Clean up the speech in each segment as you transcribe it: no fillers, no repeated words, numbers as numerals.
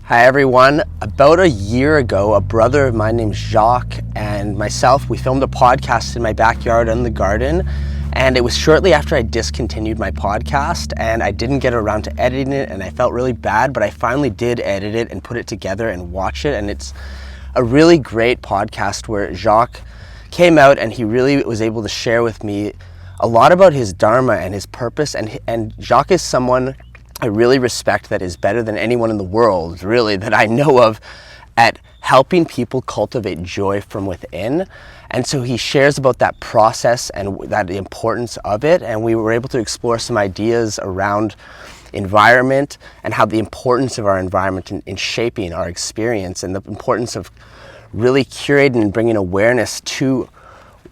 Hi everyone. About a year ago, a brother of mine named Jacques and myself, we filmed a podcast in my backyard in the garden, and it was shortly after I discontinued my podcast and I didn't get around to editing it, and I felt really bad, but I finally did edit it and put it together and watch it, and it's a really great podcast where Jacques came out and he really was able to share with me a lot about his dharma and his purpose, and Jacques is someone I really respect that is better than anyone in the world, really, that I know of at helping people cultivate joy from within. And so he shares about that process and that the importance of it. And we were able to explore some ideas around environment and how the importance of our environment in shaping our experience, and the importance of really curating and bringing awareness to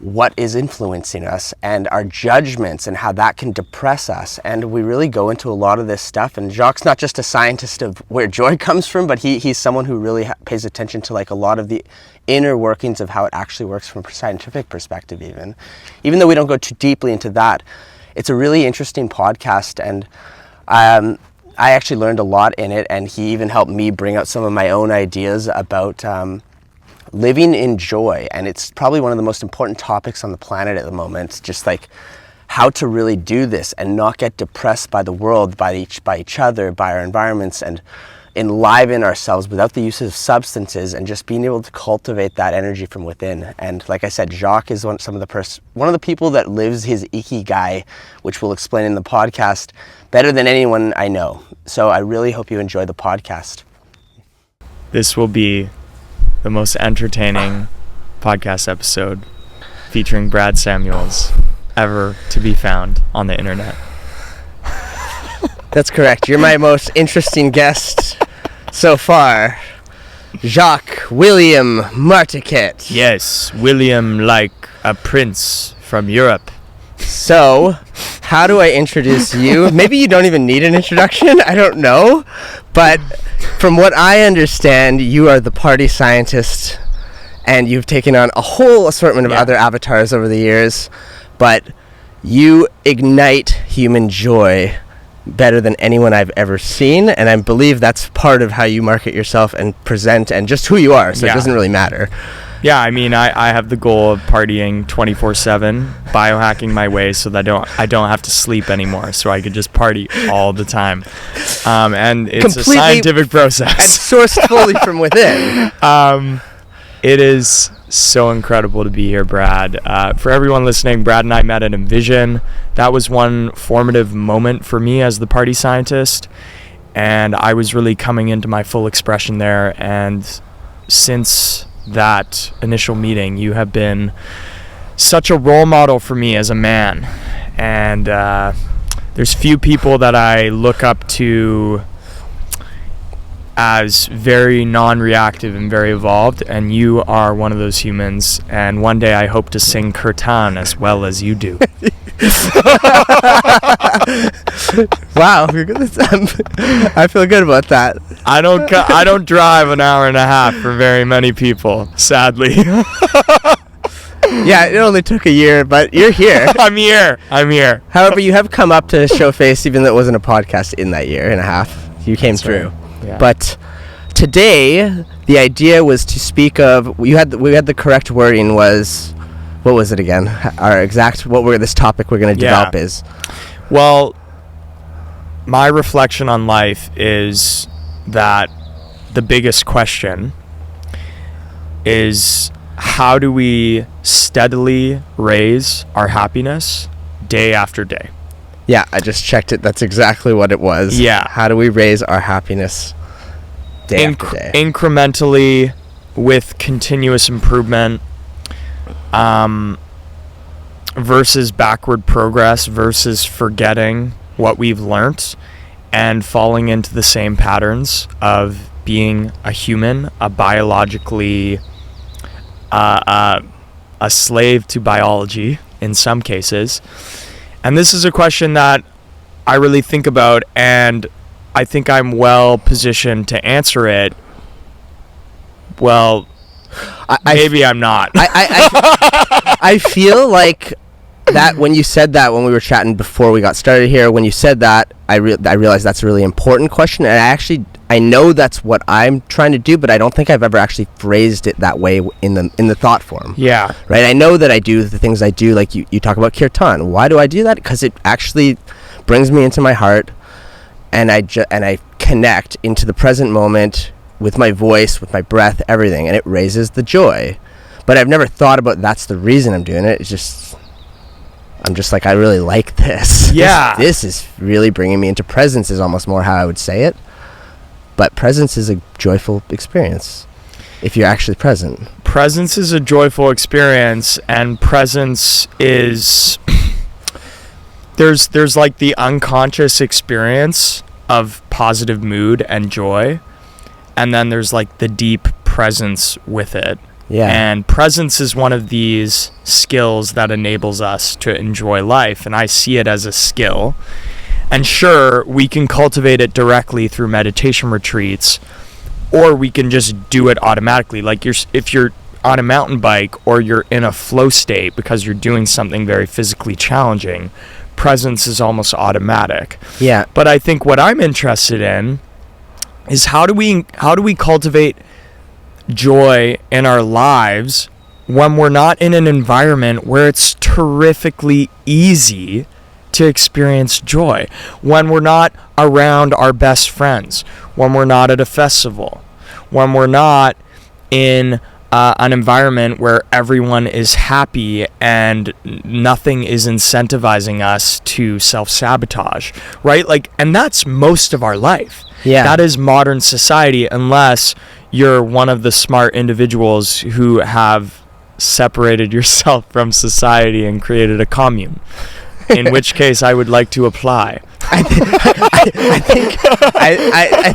what is influencing us and our judgments and how that can depress us. And we really go into a lot of this stuff, and Jacques' not just a scientist of where joy comes from, but he's someone who really pays attention to like a lot of the inner workings of how it actually works from a scientific perspective. Even though we don't go too deeply into that, it's a really interesting podcast, and I actually learned a lot in it, and he even helped me bring out some of my own ideas about living in joy. And it's probably one of the most important topics on the planet at the moment, just like how to really do this and not get depressed by the world, by each other, by our environments, and enliven ourselves without the use of substances, and just being able to cultivate that energy from within. And like I said, Jacques is one of the people that lives his ikigai, which we'll explain in the podcast, better than anyone I know. So I really hope you enjoy the podcast. This will be the most entertaining podcast episode featuring Brad Samuels ever to be found on the internet. That's correct. You're my most interesting guest so far, Jacques William Martiquet. Yes, William like a prince from Europe. So, how do I introduce you? Maybe you don't even need an introduction. I don't know. But from what I understand, you are the party scientist, and you've taken on a whole assortment of other avatars over the years. But you ignite human joy better than anyone I've ever seen, and I believe that's part of how you market yourself and present and just who you are, so it doesn't really matter. Yeah, I mean, I have the goal of partying 24/7, biohacking my way so that I don't have to sleep anymore, so I could just party all the time. And it's completely a scientific process. And sourced fully from within. It is so incredible to be here, Brad. For everyone listening, Brad and I met at Envision. That was one formative moment for me as the party scientist, and I was really coming into my full expression there. And since that initial meeting, you have been such a role model for me as a man, and there's few people that I look up to as very non-reactive and very evolved, and you are one of those humans, and one day I hope to sing Kirtan as well as you do. Wow, you're good. I feel good about that. I don't drive an hour and a half for very many people, sadly. Yeah, it only took a year, but you're here. I'm here. However, you have come up to show face, even though it wasn't a podcast in that year and a half. You came through. Right. Yeah. But today, the idea was to speak of, we had the correct wording was, what was it again? This topic we're going to develop is? Well, my reflection on life is that the biggest question is, how do we steadily raise our happiness day after day? Yeah, I just checked it. That's exactly what it was. Yeah. How do we raise our happiness day after day? Incrementally, with continuous improvement, versus backward progress, versus forgetting what we've learnt and falling into the same patterns of being a human, a biologically a slave to biology in some cases. And this is a question that I really think about, and I think I'm well positioned to answer it. Well, maybe I'm not. I feel like that when you said that, when we were chatting before we got started here, when you said that, I realized that's a really important question, and I know that's what I'm trying to do, but I don't think I've ever actually phrased it that way in the thought form. Yeah. Right? I know that I do the things I do, like you talk about kirtan. Why do I do that? Because it actually brings me into my heart, and I connect into the present moment with my voice, with my breath, everything, and it raises the joy. But I've never thought about that's the reason I'm doing it. It's just, I'm just like, I really like this. Yeah. This is really bringing me into presence is almost more how I would say it. But presence is a joyful experience if you're actually present. Presence is a joyful experience, and presence is there's like the unconscious experience of positive mood and joy, and then there's like the deep presence with it. Yeah. And presence is one of these skills that enables us to enjoy life, and I see it as a skill. And sure, we can cultivate it directly through meditation retreats, or we can just do it automatically. Like if you're on a mountain bike or you're in a flow state because you're doing something very physically challenging, presence is almost automatic. Yeah. But I think what I'm interested in is how do we cultivate joy in our lives when we're not in an environment where it's terrifically easy to experience joy, when we're not around our best friends, when we're not at a festival, when we're not in an environment where everyone is happy and nothing is incentivizing us to self-sabotage, right? Like, and that's most of our life. Yeah. That is modern society, unless you're one of the smart individuals who have separated yourself from society and created a commune. In which case, I would like to apply. I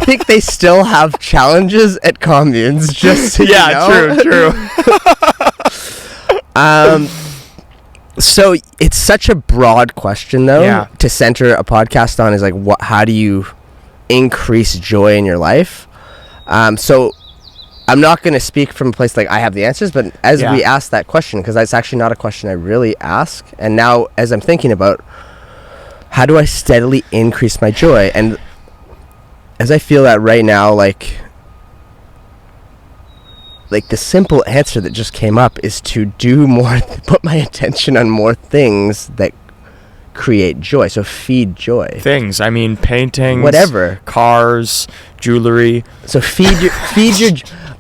think they still have challenges at communes. Just so yeah, you know. true. So it's such a broad question, though, to center a podcast on. Is like, how do you increase joy in your life? So I'm not going to speak from a place like I have the answers, but as we ask that question, because that's actually not a question I really ask, and now as I'm thinking about how do I steadily increase my joy, and as I feel that right now, like the simple answer that just came up is to do more, put my attention on more things that create joy. So feed joy. Things. I mean, paintings, whatever, cars, jewelry. So feed your.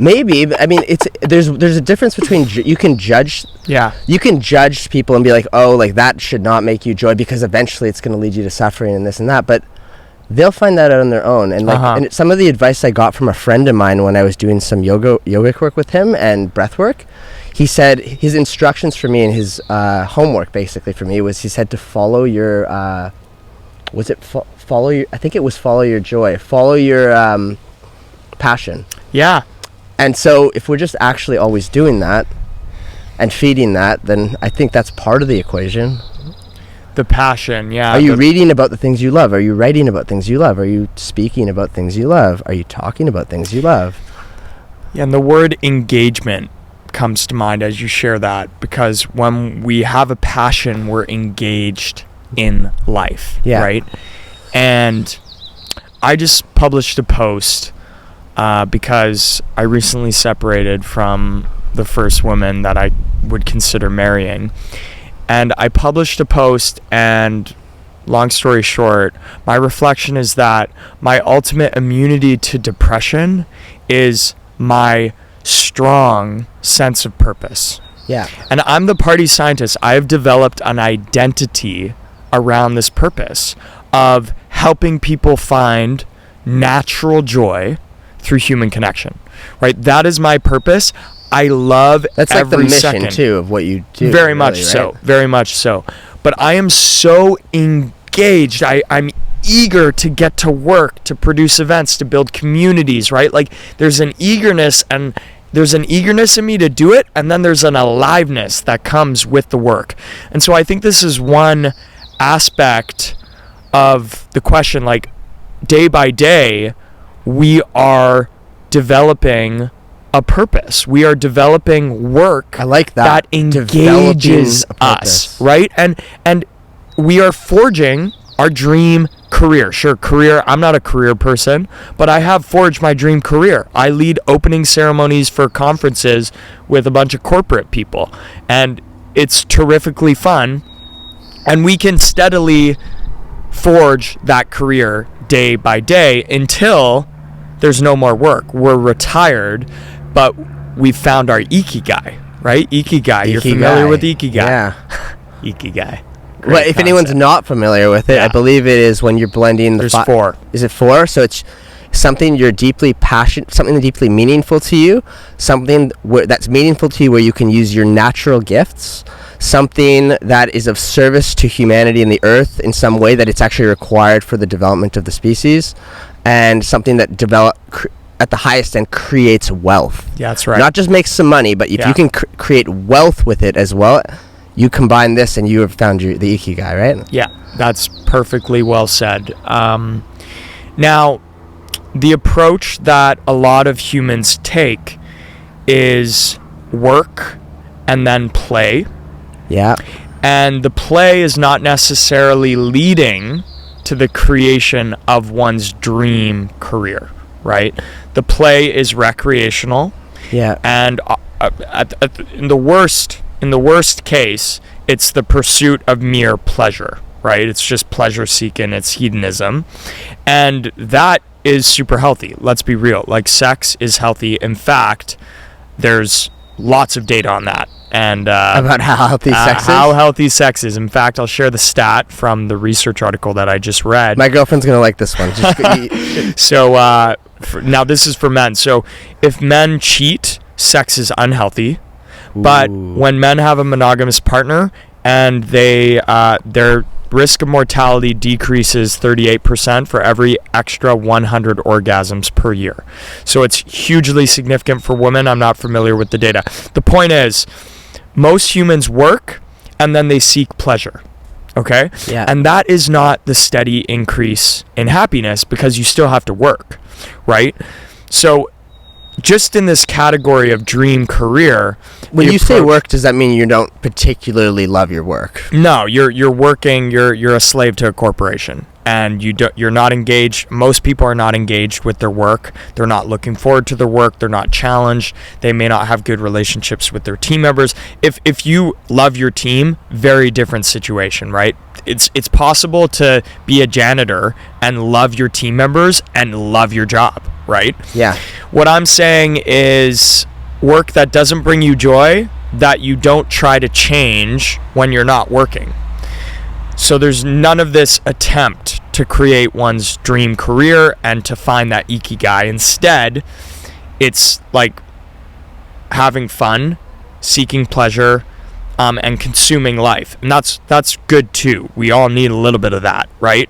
Maybe, I mean, there's a difference between you can judge people and be like, oh, like that should not make you joy because eventually it's going to lead you to suffering and this and that, but they'll find that out on their own. And like and some of the advice I got from a friend of mine when I was doing some yogic work with him and breath work, he said his instructions for me and his homework basically for me was, he said to follow your I think it was follow your joy, follow your passion. Yeah. And so if we're just actually always doing that and feeding that, then I think that's part of the equation. The passion, yeah. Are you reading about the things you love? Are you writing about things you love? Are you speaking about things you love? Are you talking about things you love? Yeah, and the word engagement comes to mind as you share that, because when we have a passion, we're engaged in life, right? And I just published a post because I recently separated from the first woman that I would consider marrying. And I published a post, and long story short, my reflection is that my ultimate immunity to depression is my strong sense of purpose. Yeah. And I'm the party scientist. I've developed an identity around this purpose of helping people find natural joy through human connection, right? That is my purpose. I love that's every like the mission second. Too of what you do. Very much so. Very much so. But I am so engaged. I'm eager to get to work, to produce events, to build communities, right? Like there's an eagerness in me to do it, and then there's an aliveness that comes with the work. And so I think this is one aspect of the question, like day by day, we are developing a purpose. We are developing work. I like that engages us, right? And we are forging our dream career. I'm not a career person, but I have forged my dream career. I lead opening ceremonies for conferences with a bunch of corporate people, and it's terrifically fun. And we can steadily forge that career day by day until there's no more work. We're retired, but we found our ikigai, right? Ikigai. You're familiar with ikigai? Yeah. Ikigai. Well, if anyone's not familiar with it, I believe it is when you're blending the... There's 4. Is it 4? So it's something you're deeply passionate, something deeply meaningful to you, something that's meaningful to you where you can use your natural gifts, something that is of service to humanity and the earth in some way that it's actually required for the development of the species, and something that at the highest end creates wealth. Yeah, that's right. Not just makes some money, but if you can create wealth with it as well, you combine this and you have found the ikigai, right? Yeah, that's perfectly well said. Now, the approach that a lot of humans take is work and then play. Yeah. And the play is not necessarily leading to the creation of one's dream career, right? The play is recreational. Yeah. And in the worst case, it's the pursuit of mere pleasure, right? It's just pleasure seeking, it's hedonism. And that is super healthy. Let's be real. Like, sex is healthy. In fact, there's lots of data on that. And about how healthy sex is? How healthy sex is. In fact, I'll share the stat from the research article that I just read. My girlfriend's going to like this one. So, now this is for men. So, if men cheat, sex is unhealthy. But when men have a monogamous partner and their risk of mortality decreases 38% for every extra 100 orgasms per year. So it's hugely significant for women. I'm not familiar with the data. The point is, most humans work and then they seek pleasure. Okay? Yeah. And that is not the steady increase in happiness because you still have to work, right? So just in this category of dream career, when you say work, does that mean you don't particularly love your work? No, you're working. You're a slave to a corporation, and you're not engaged. Most people are not engaged with their work. They're not looking forward to their work. They're not challenged. They may not have good relationships with their team members. If you love your team, very different situation, right? It's possible to be a janitor and love your team members and love your job, right? Yeah. What I'm saying is work that doesn't bring you joy, that you don't try to change when you're not working. So there's none of this attempt to create one's dream career and to find that ikigai. Instead, it's like having fun, seeking pleasure, and consuming life. And that's good too. We all need a little bit of that, right?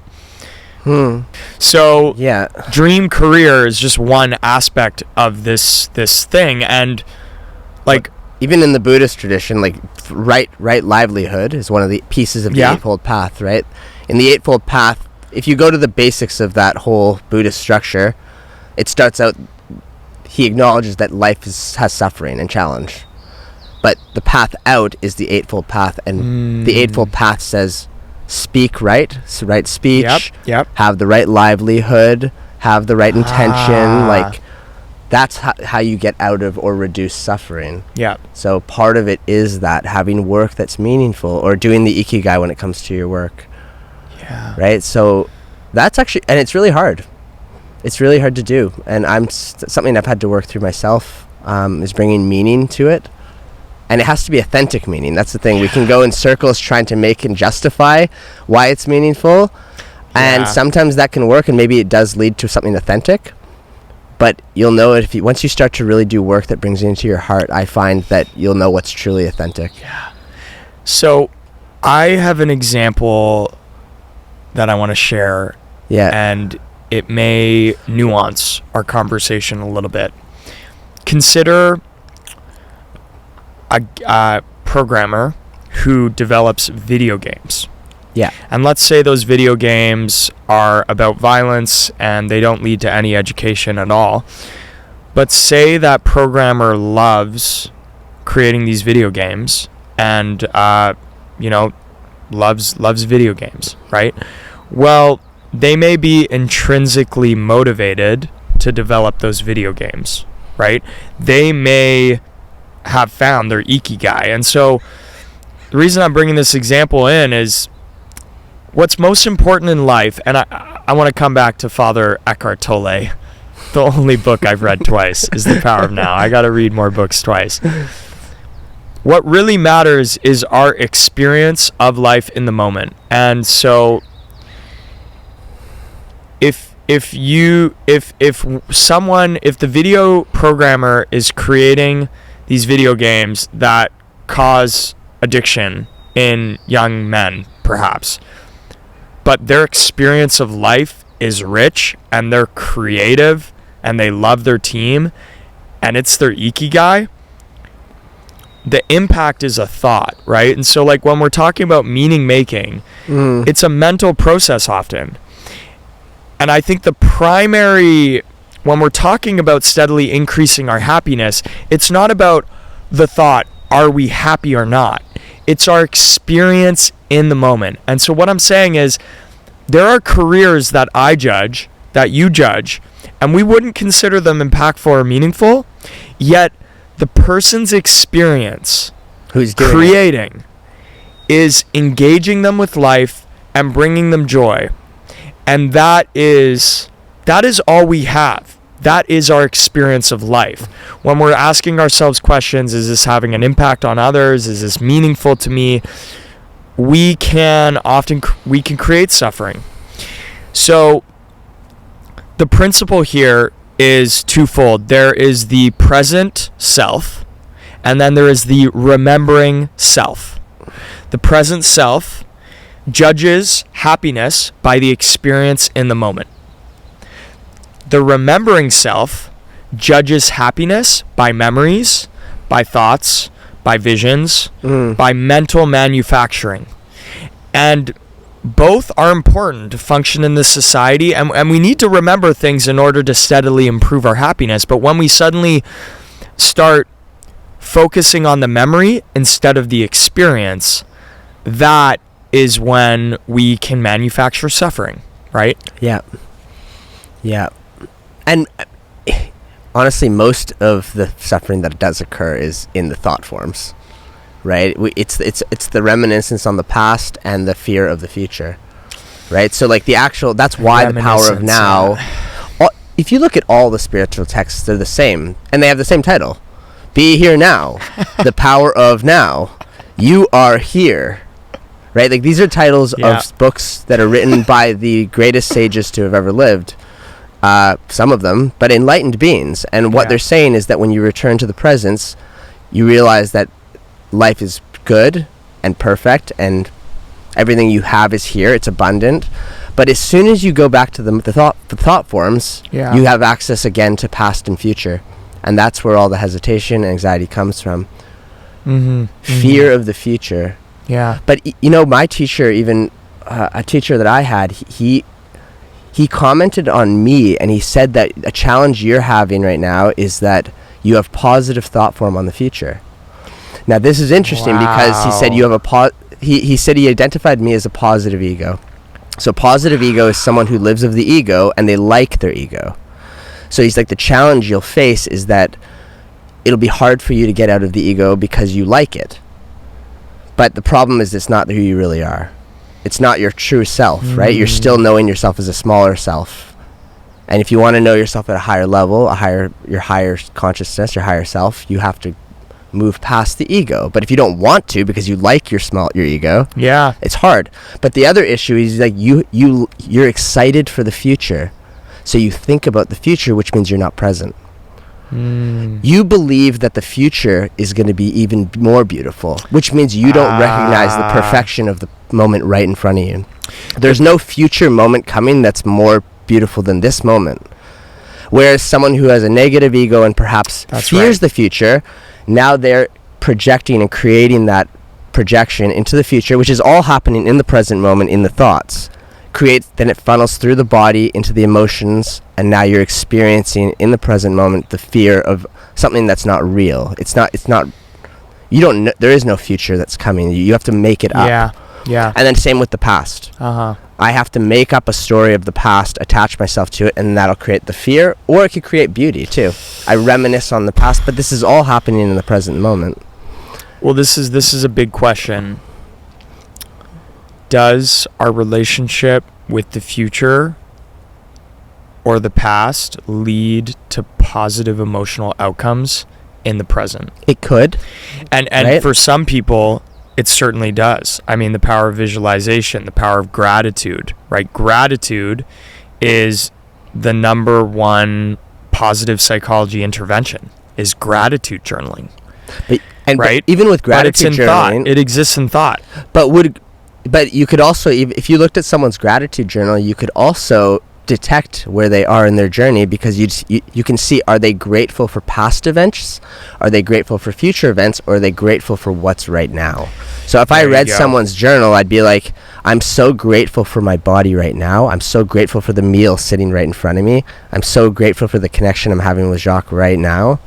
So yeah, dream career is just one aspect of this thing. And like, even in the Buddhist tradition, like right livelihood is one of the pieces of the Eightfold Path, right? In the Eightfold Path, if you go to the basics of that whole Buddhist structure, it starts out, he acknowledges that life has suffering and challenge. But the path out is the Eightfold Path, and the Eightfold Path says, speak right speech, have the right livelihood, have the right intention, like that's how you get out of or reduce suffering. Yeah. So part of it is that having work that's meaningful, or doing the ikigai when it comes to your work. Yeah. Right? So that's actually, and it's really hard. It's really hard to do, and something I've had to work through myself, is bringing meaning to it. And it has to be authentic meaning. That's the thing. We can go in circles trying to make and justify why it's meaningful. And sometimes that can work, and maybe it does lead to something authentic. But you'll know it once you start to really do work that brings you into your heart. I find that you'll know what's truly authentic. Yeah. So I have an example that I want to share. Yeah. And it may nuance our conversation a little bit. Consider a programmer who develops video games. Yeah. And let's say those video games are about violence and they don't lead to any education at all. But say that programmer loves creating these video games and loves video games, right? Well, they may be intrinsically motivated to develop those video games, right? They may have found their ikigai. And so the reason I'm bringing this example in is what's most important in life, and I want to come back to Father Eckhart Tolle. The only book I've read twice is The Power of Now. I got to read more books twice. What really matters is our experience of life in the moment. And so if the video programmer is creating these video games that cause addiction in young men, perhaps, but their experience of life is rich and they're creative and they love their team and it's their ikigai, the impact is a thought, right? And so like when we're talking about meaning making, it's a mental process often. And I think the primary, when we're talking about steadily increasing our happiness, it's not about the thought, are we happy or not? It's our experience in the moment. And so what I'm saying is there are careers that I judge, that you judge, and we wouldn't consider them impactful or meaningful, yet the person's experience who's doing creating is engaging them with life and bringing them joy. And that is all we have. That is our experience of life. When we're asking ourselves questions, is this having an impact on others? Is this meaningful to me? We can create suffering. So the principle here is twofold. There is the present self, and then there is the remembering self. The present self judges happiness by the experience in the moment. The remembering self judges happiness by memories, by thoughts, by visions, by mental manufacturing. And both are important to function in this society, and we need to remember things in order to steadily improve our happiness. But when we suddenly start focusing on the memory instead of the experience, that is when we can manufacture suffering, right? Yeah. And honestly, most of the suffering that does occur is in the thought forms, right? It's the reminiscence on the past and the fear of the future, right? So like that's why the power of now. If you look at all the spiritual texts, they're the same, and they have the same title: "Be here now," "The power of now," "You are here." Right? Like these are titles of books that are written by the greatest sages to have ever lived. Some of them, but enlightened beings. And what they're saying is that when you return to the presence, you realize that life is good and perfect and everything you have is here. It's abundant. But as soon as you go back to the thought forms, you have access again to past and future. And that's where all the hesitation and anxiety comes from. Fear of the future. Yeah. But my teacher, even a teacher that I had, he commented on me, and he said that a challenge you're having right now is that you have positive thought form on the future. Now this is interesting because he said you have he said he identified me as a positive ego. So positive ego is someone who lives of the ego and they like their ego. So he's like, the challenge you'll face is that it'll be hard for you to get out of the ego because you like it. But the problem is it's not who you really are. It's not your true self, right? You're still knowing yourself as a smaller self. And if you want to know yourself at a higher level, your higher consciousness, your higher self, you have to move past the ego. But if you don't want to because you like your ego, it's hard. But the other issue is like you're excited for the future. So you think about the future, which means you're not present. You believe that the future is going to be even more beautiful, which means you don't recognize the perfection of the moment right in front of you. There's no future moment coming that's more beautiful than this moment. Whereas someone who has a negative ego and perhaps fears the future, now they're projecting and creating that projection into the future, which is all happening in the present moment in the thoughts. Then it funnels through the body into the emotions, and now you're experiencing in the present moment the fear of something that's not real. It's not you don't know, there is no future that's coming. You have to make it up. Yeah. And then same with the past. I have to make up a story of the past, attach myself to it, and that'll create the fear, or it could create beauty too. I reminisce on the past, but this is all happening in the present moment. Well, this is a big question. Does our relationship with the future or the past lead to positive emotional outcomes in the present? It could. And right? For some people, it certainly does. I mean, the power of visualization, the power of gratitude, right? Gratitude is the number one positive psychology intervention, is gratitude journaling. But even with gratitude journaling, it exists in thought. But you could also, if you looked at someone's gratitude journal, you could also detect where they are in their journey, because you can see, are they grateful for past events, are they grateful for future events, or are they grateful for what's right now? So if I read someone's journal, I'd be like, I'm so grateful for my body right now. I'm so grateful for the meal sitting right in front of me. I'm so grateful for the connection I'm having with Jacques right now.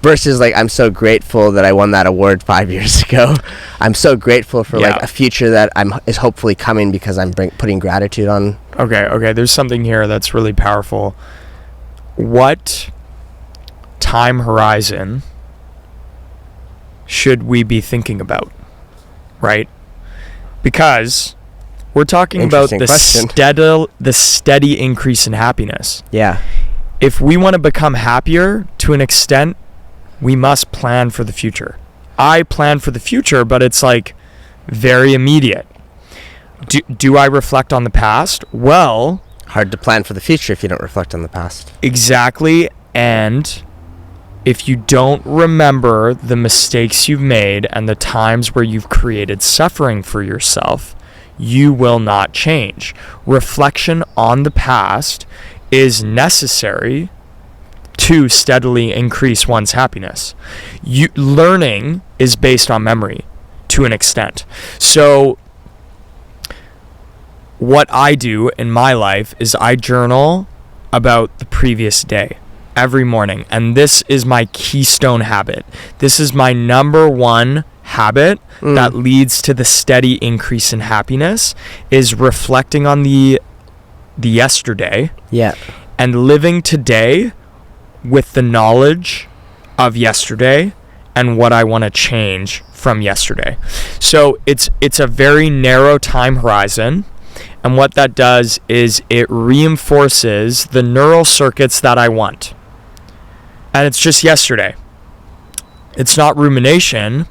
Versus like, I'm so grateful that I won that award 5 years ago. I'm so grateful for like a future that is hopefully coming because I'm putting gratitude on. Okay. There's something here that's really powerful. What time horizon should we be thinking about? Right? Because we're talking about the steady increase in happiness. Yeah. If we want to become happier to an extent, we must plan for the future. I plan for the future, but it's like very immediate. Do I reflect on the past? Well, hard to plan for the future if you don't reflect on the past. Exactly. And if you don't remember the mistakes you've made and the times where you've created suffering for yourself, you will not change. Reflection on the past is necessary to steadily increase one's happiness. Learning is based on memory to an extent. So what I do in my life is I journal about the previous day every morning. And this is my keystone habit. This is my number one habit that leads to the steady increase in happiness, is reflecting on the yesterday. Yeah. And living today with the knowledge of yesterday and what I want to change from yesterday. So it's a very narrow time horizon, and what that does is it reinforces the neural circuits that I want. And it's just yesterday. It's not rumination.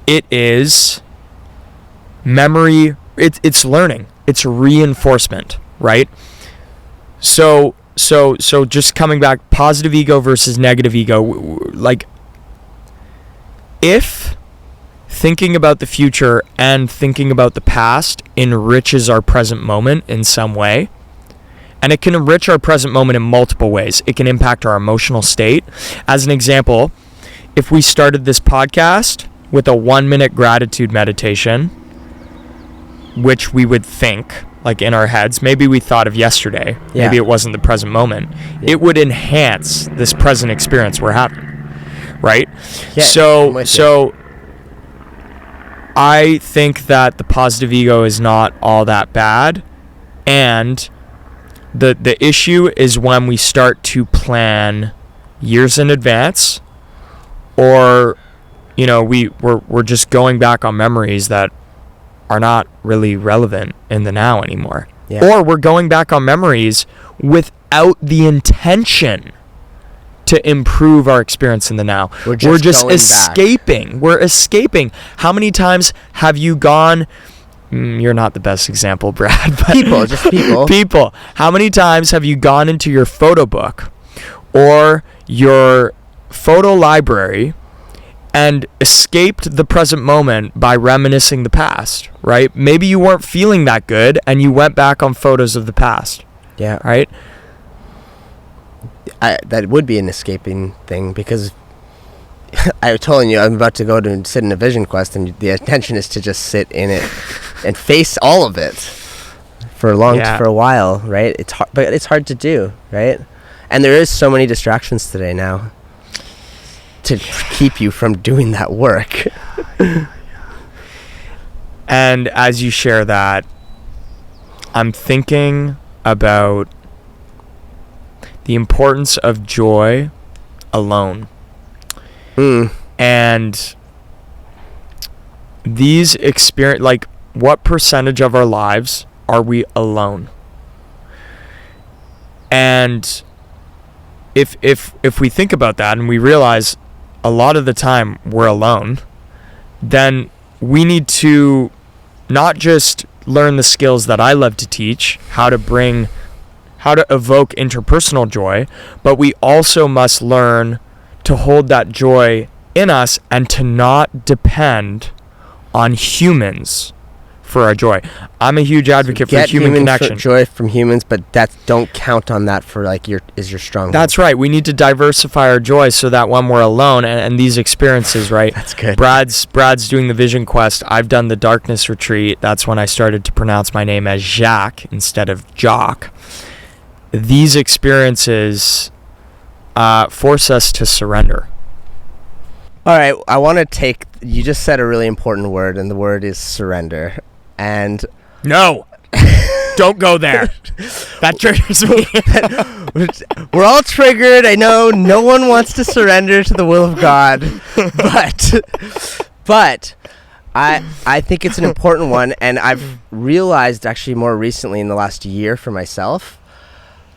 It is memory. It's learning. It's reinforcement, right? So just coming back, positive ego versus negative ego. Like, if thinking about the future and thinking about the past enriches our present moment in some way, and it can enrich our present moment in multiple ways. It can impact our emotional state. As an example, if we started this podcast with a 1-minute gratitude meditation, which we would think, like in our heads, maybe we thought of yesterday, maybe it wasn't the present moment, it would enhance this present experience we're having, right? Yeah, so I think that the positive ego is not all that bad, and the issue is when we start to plan years in advance, or we're just going back on memories that are not really relevant in the now anymore. Yeah. Or we're going back on memories without the intention to improve our experience in the now. We're just escaping. Back. We're escaping. How many times have you gone... you're not the best example, Brad. But just people. People. How many times have you gone into your photo book or your photo library and escaped the present moment by reminiscing the past, right? Maybe you weren't feeling that good and you went back on photos of the past. Yeah. Right? That would be an escaping thing, because I told you I'm about to go to sit in a vision quest, and the intention is to just sit in it and face all of it for a while, right? It's hard, but it's hard to do, right? And there is so many distractions today now to keep you from doing that work. And as you share that, I'm thinking about the importance of joy alone. And these experience, like, what percentage of our lives are we alone? And if we think about that and we realize a lot of the time we're alone, then we need to not just learn the skills that I love to teach, how to evoke interpersonal joy, but we also must learn to hold that joy in us and to not depend on humans for our joy. I'm a huge advocate for human connection. Joy from humans, but don't count on that for like your strong. That's right. We need to diversify our joy so that when we're alone and these experiences, right? That's good. Brad's doing the Vision Quest. I've done the Darkness Retreat. That's when I started to pronounce my name as Jacques instead of Jock. These experiences force us to surrender. All right, I want to take. You just said a really important word, and the word is surrender. And no, don't go there. That triggers me. We're all triggered. I know no one wants to surrender to the will of God, but I think it's an important one, and I've realized actually more recently in the last year for myself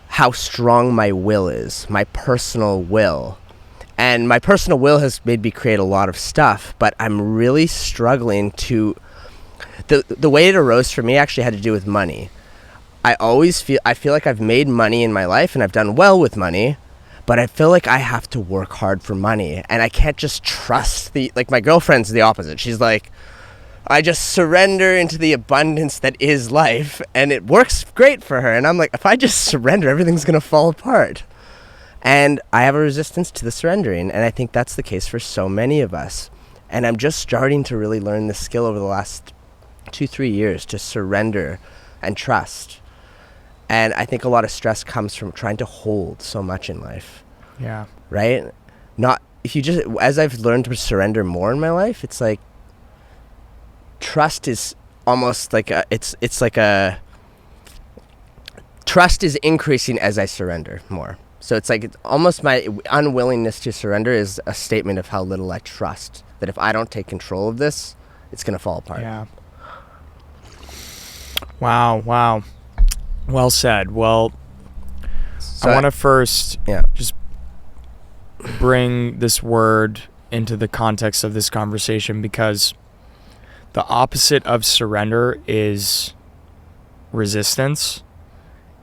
how strong my will is, my personal will. And my personal will has made me create a lot of stuff, but I'm really struggling to... The way it arose for me actually had to do with money. I feel like I've made money in my life and I've done well with money, but I feel like I have to work hard for money, and I can't just trust my girlfriend's the opposite. She's like, I just surrender into the abundance that is life, and it works great for her. And I'm like, if I just surrender, everything's going to fall apart. And I have a resistance to the surrendering, and I think that's the case for so many of us. And I'm just starting to really learn this skill over the last 2-3 years to surrender and trust. And I think a lot of stress comes from trying to hold so much in life. Yeah. Right? As I've learned to surrender more in my life, it's like trust is almost like trust is increasing as I surrender more. So it's like almost my unwillingness to surrender is a statement of how little I trust that if I don't take control of this, it's going to fall apart. Yeah. Wow. Well said. Well, so I want to first just bring this word into the context of this conversation, because the opposite of surrender is resistance,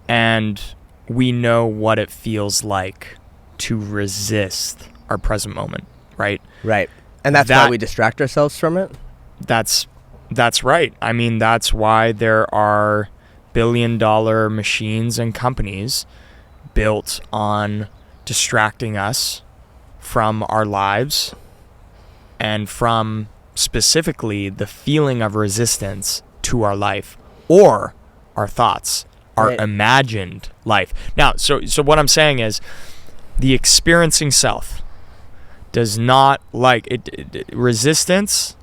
and we know what it feels like to resist our present moment, right? Right. And that's why we distract ourselves from it? That's right. I mean, that's why there are billion-dollar machines and companies built on distracting us from our lives and from specifically the feeling of resistance to our life or our thoughts, our imagined life. Now, so what I'm saying is the experiencing self does not like it. Resistance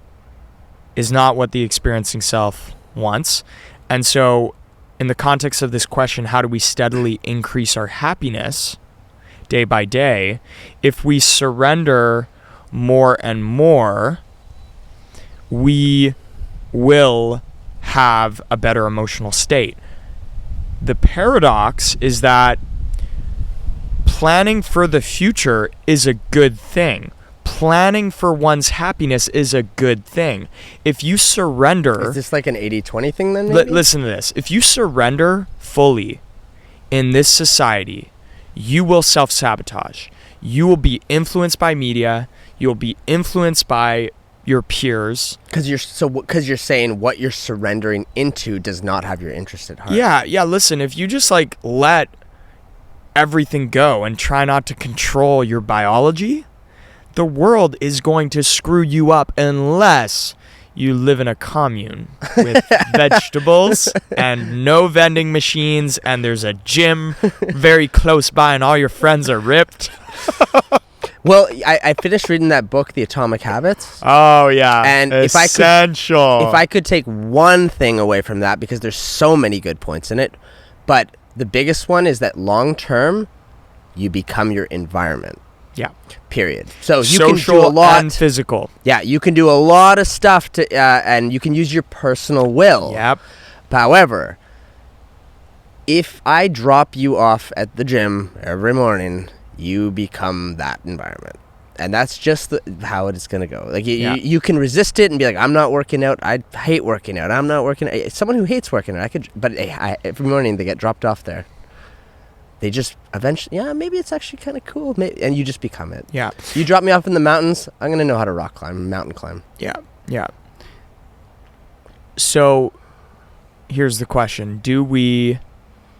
is not what the experiencing self wants. And so in the context of this question, how do we steadily increase our happiness day by day? If we surrender more and more, we will have a better emotional state. The paradox is that planning for the future is a good thing. Planning for one's happiness is a good thing. If you surrender... Is this like an 80-20 thing then, maybe? Listen to this. If you surrender fully in this society, you will self-sabotage. You will be influenced by media. You'll be influenced by your peers. Because you're saying what you're surrendering into does not have your interest at heart. Yeah. Listen, if you just let everything go and try not to control your biology, the world is going to screw you up unless you live in a commune with vegetables and no vending machines, and there's a gym very close by and all your friends are ripped. Well, I finished reading that book, The Atomic Habits. Oh yeah, And essential. if I could take one thing away from that, because there's so many good points in it, but the biggest one is that long term, you become your environment. Yeah. Period. So you Social can do a lot. and physical. Yeah, you can do a lot of stuff to, and you can use your personal will. Yep. However, if I drop you off at the gym every morning, you become that environment. And that's just how it's going to go. Like you can resist it and be like, I'm not working out. I hate working out. I'm not working out. Someone who hates working out, but every morning they get dropped off there. They just eventually, maybe it's actually kind of cool. And you just become it. Yeah. You drop me off in the mountains, I'm going to know how to rock climb, mountain climb. Yeah. Yeah. So here's the question. Do we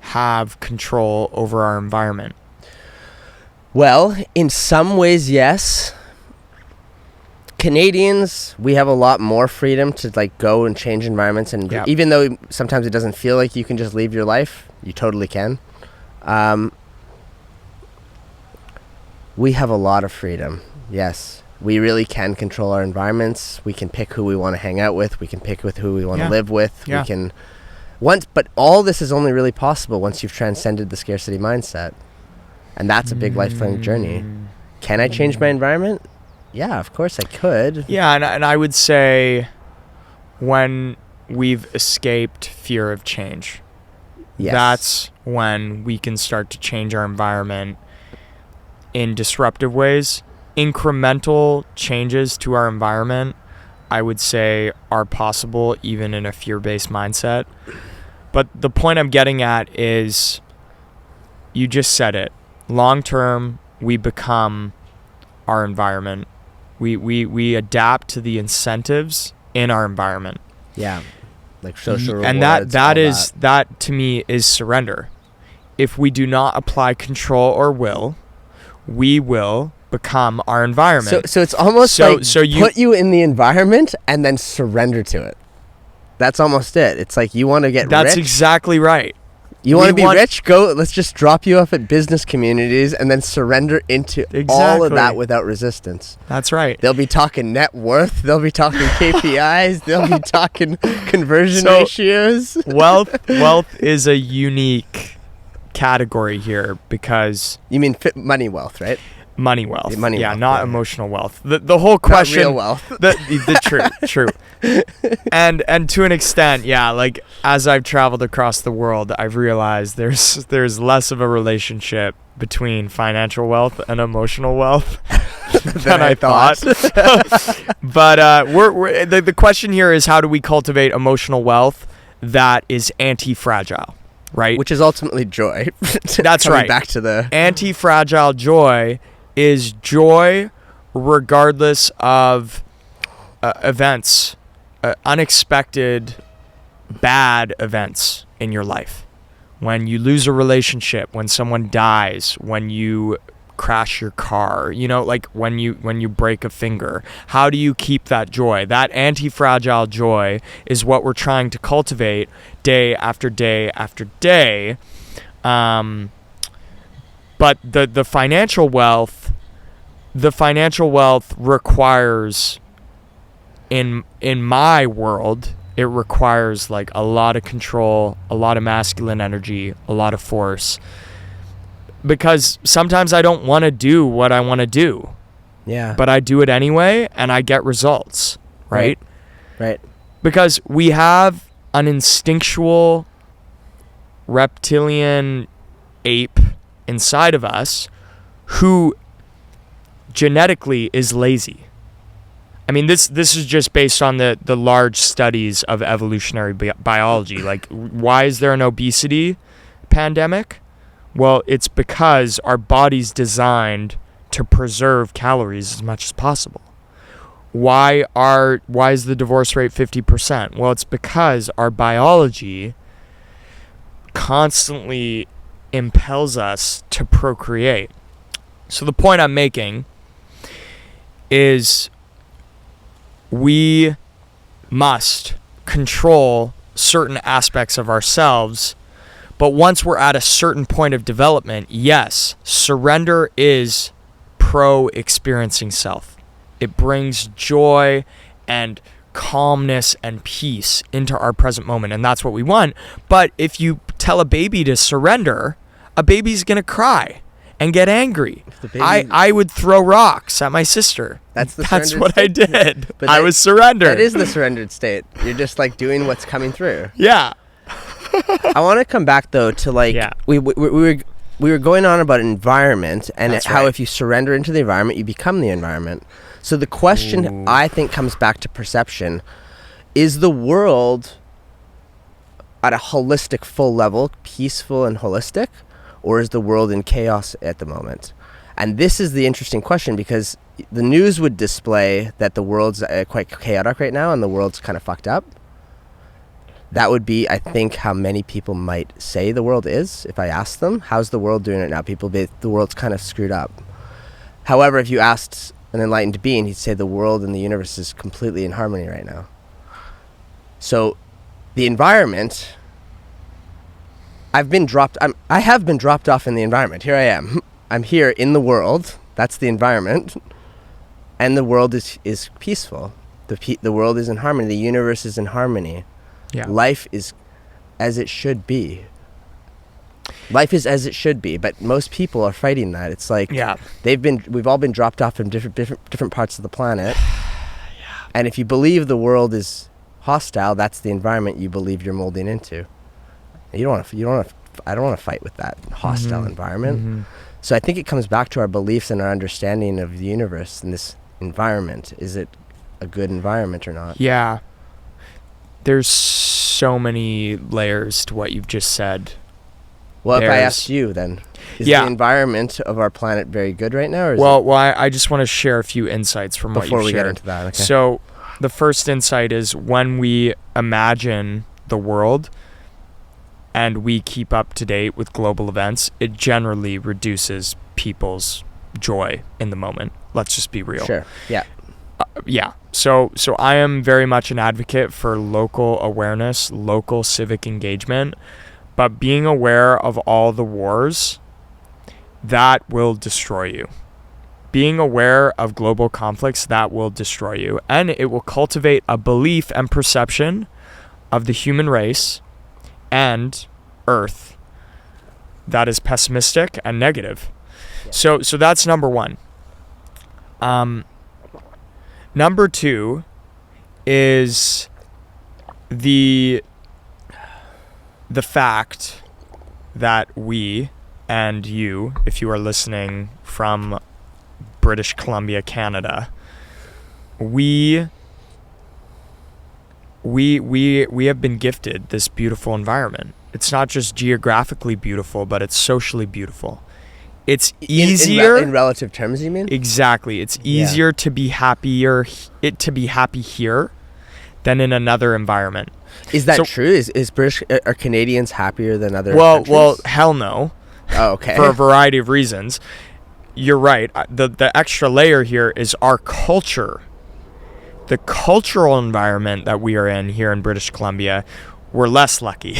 have control over our environment? Well, in some ways, yes. Canadians, we have a lot more freedom to like go and change environments. And even though sometimes it doesn't feel like you can just leave your life, you totally can. We have a lot of freedom. Yes, we really can control our environments. We can pick who we want to hang out with. We can pick with who we want to live with. We can but all this is only really possible once you've transcended the scarcity mindset. And that's a big lifelong journey. Can I change my environment? Yeah, of course I could. Yeah, and I would say when we've escaped fear of change, that's when we can start to change our environment in disruptive ways. Incremental changes to our environment, I would say, are possible even in a fear-based mindset. But the point I'm getting at is, you just said it. Long term, we become our environment. We adapt to the incentives in our environment. Yeah. Like social rewards. And that to me is surrender. If we do not apply control or will, we will become our environment. So it's almost you put you in the environment and then surrender to it. That's almost it. It's like you want to get rich. That's exactly right. You want to be rich? Go. Let's just drop you off at business communities and then surrender into all of that without resistance. That's right. They'll be talking net worth. They'll be talking KPIs. They'll be talking conversion ratios. Wealth is a unique category here because you mean money wealth, right? Money wealth. Money wealth, not emotional wealth. The whole question. Not real wealth. The true. And to an extent, like as I've traveled across the world, I've realized there's less of a relationship between financial wealth and emotional wealth than I thought. But the question here is, how do we cultivate emotional wealth that is anti-fragile, right? Which is ultimately joy. That's right. Back to the anti-fragile joy is joy regardless of events, unexpected bad events in your life. When you lose a relationship, when someone dies, when you crash your car, like when you break a finger. How do you keep that joy? That anti-fragile joy is what we're trying to cultivate day after day after day. But the financial wealth requires, in my world, it requires like a lot of control, a lot of masculine energy, a lot of force. Because sometimes I don't want to do what I want to do. Yeah. But I do it anyway and I get results, right? Right. Because we have an instinctual reptilian ape inside of us who genetically is lazy. I mean, this is just based on the large studies of evolutionary biology. Like, why is there an obesity pandemic? Well, it's because our body's designed to preserve calories as much as possible. Why is the divorce rate 50%? Well, it's because our biology constantly impels us to procreate. So the point I'm making is we must control certain aspects of ourselves, but once we're at a certain point of development, yes, surrender is pro experiencing self. It brings joy and calmness and peace into our present moment, and that's what we want. But if you tell a baby to surrender, a baby's gonna cry and get angry. I would throw rocks at my sister. That's what I did. But I was surrendered. That is the surrendered state. You're just like doing what's coming through. Yeah. I want to come back though to like we were going on about environment and how if you surrender into the environment, you become the environment. So the question I think comes back to perception. Is the world at a holistic full level peaceful and holistic, or is the world in chaos at the moment? And this is the interesting question, because the news would display that the world's quite chaotic right now and the world's kind of fucked up. That would be, I think, how many people might say the world is. If I asked them, how's the world doing right now? People be, the world's kind of screwed up. However, if you asked an enlightened being, he'd say the world and the universe is completely in harmony right now. So the environment, I have been dropped off in the environment. Here I am. I'm here in the world. That's the environment. And the world is peaceful. The world is in harmony. The universe is in harmony. Yeah. Life is as it should be. Life is as it should be, but most people are fighting that. It's like we've all been dropped off from different parts of the planet. And if you believe the world is hostile, that's the environment you believe you're molding into. I don't want to fight with that hostile environment. Mm-hmm. So I think it comes back to our beliefs and our understanding of the universe and this environment. Is it a good environment or not? Yeah. There's so many layers to what you've just said. Well, if I asked you then, is the environment of our planet very good right now? Or I just want to share a few insights from what you've shared. Before we get into that, okay. So the first insight is when we imagine the world and we keep up to date with global events, it generally reduces people's joy in the moment. Let's just be real. Sure, yeah. So I am very much an advocate for local awareness, local civic engagement, but being aware of all the wars, that will destroy you. Being aware of global conflicts, that will destroy you. And it will cultivate a belief and perception of the human race and Earth that is pessimistic and negative. Yeah. So that's number one. Number two is the fact that we and you, if you are listening from British Columbia, Canada, we have been gifted this beautiful environment. It's not just geographically beautiful, but it's socially beautiful. It's easier in relative terms, you mean? Exactly. It's easier to be happy here than in another environment. Is that true? Is British are Canadians happier than other countries? Well, hell no. Oh, okay. For a variety of reasons. You're right. The extra layer here is our culture. The cultural environment that we are in here in British Columbia, we're less lucky.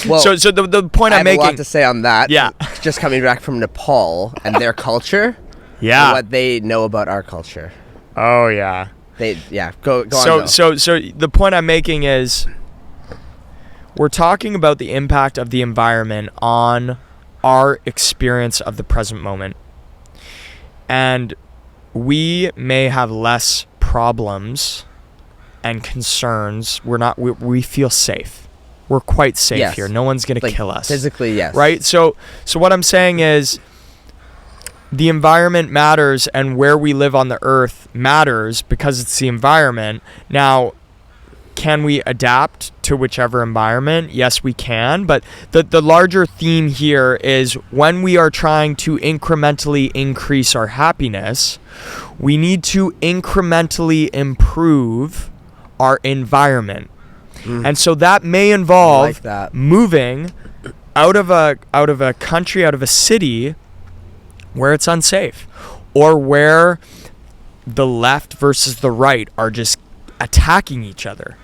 Well, so the point I'm making, I have a lot to say on that. Yeah. Just coming back from Nepal and their culture. Yeah. And what they know about our culture. Oh yeah. Go on. So the point I'm making is we're talking about the impact of the environment on our experience of the present moment. And we may have less problems and concerns. We feel safe. We're quite safe here. No one's going to kill us. Physically, yes. Right? So what I'm saying is the environment matters, and where we live on the earth matters because it's the environment. Now, can we adapt to whichever environment? Yes, we can. But the larger theme here is when we are trying to incrementally increase our happiness, we need to incrementally improve our environment. And so that may involve moving out of a country, out of a city where it's unsafe, or where the left versus the right are just attacking each other,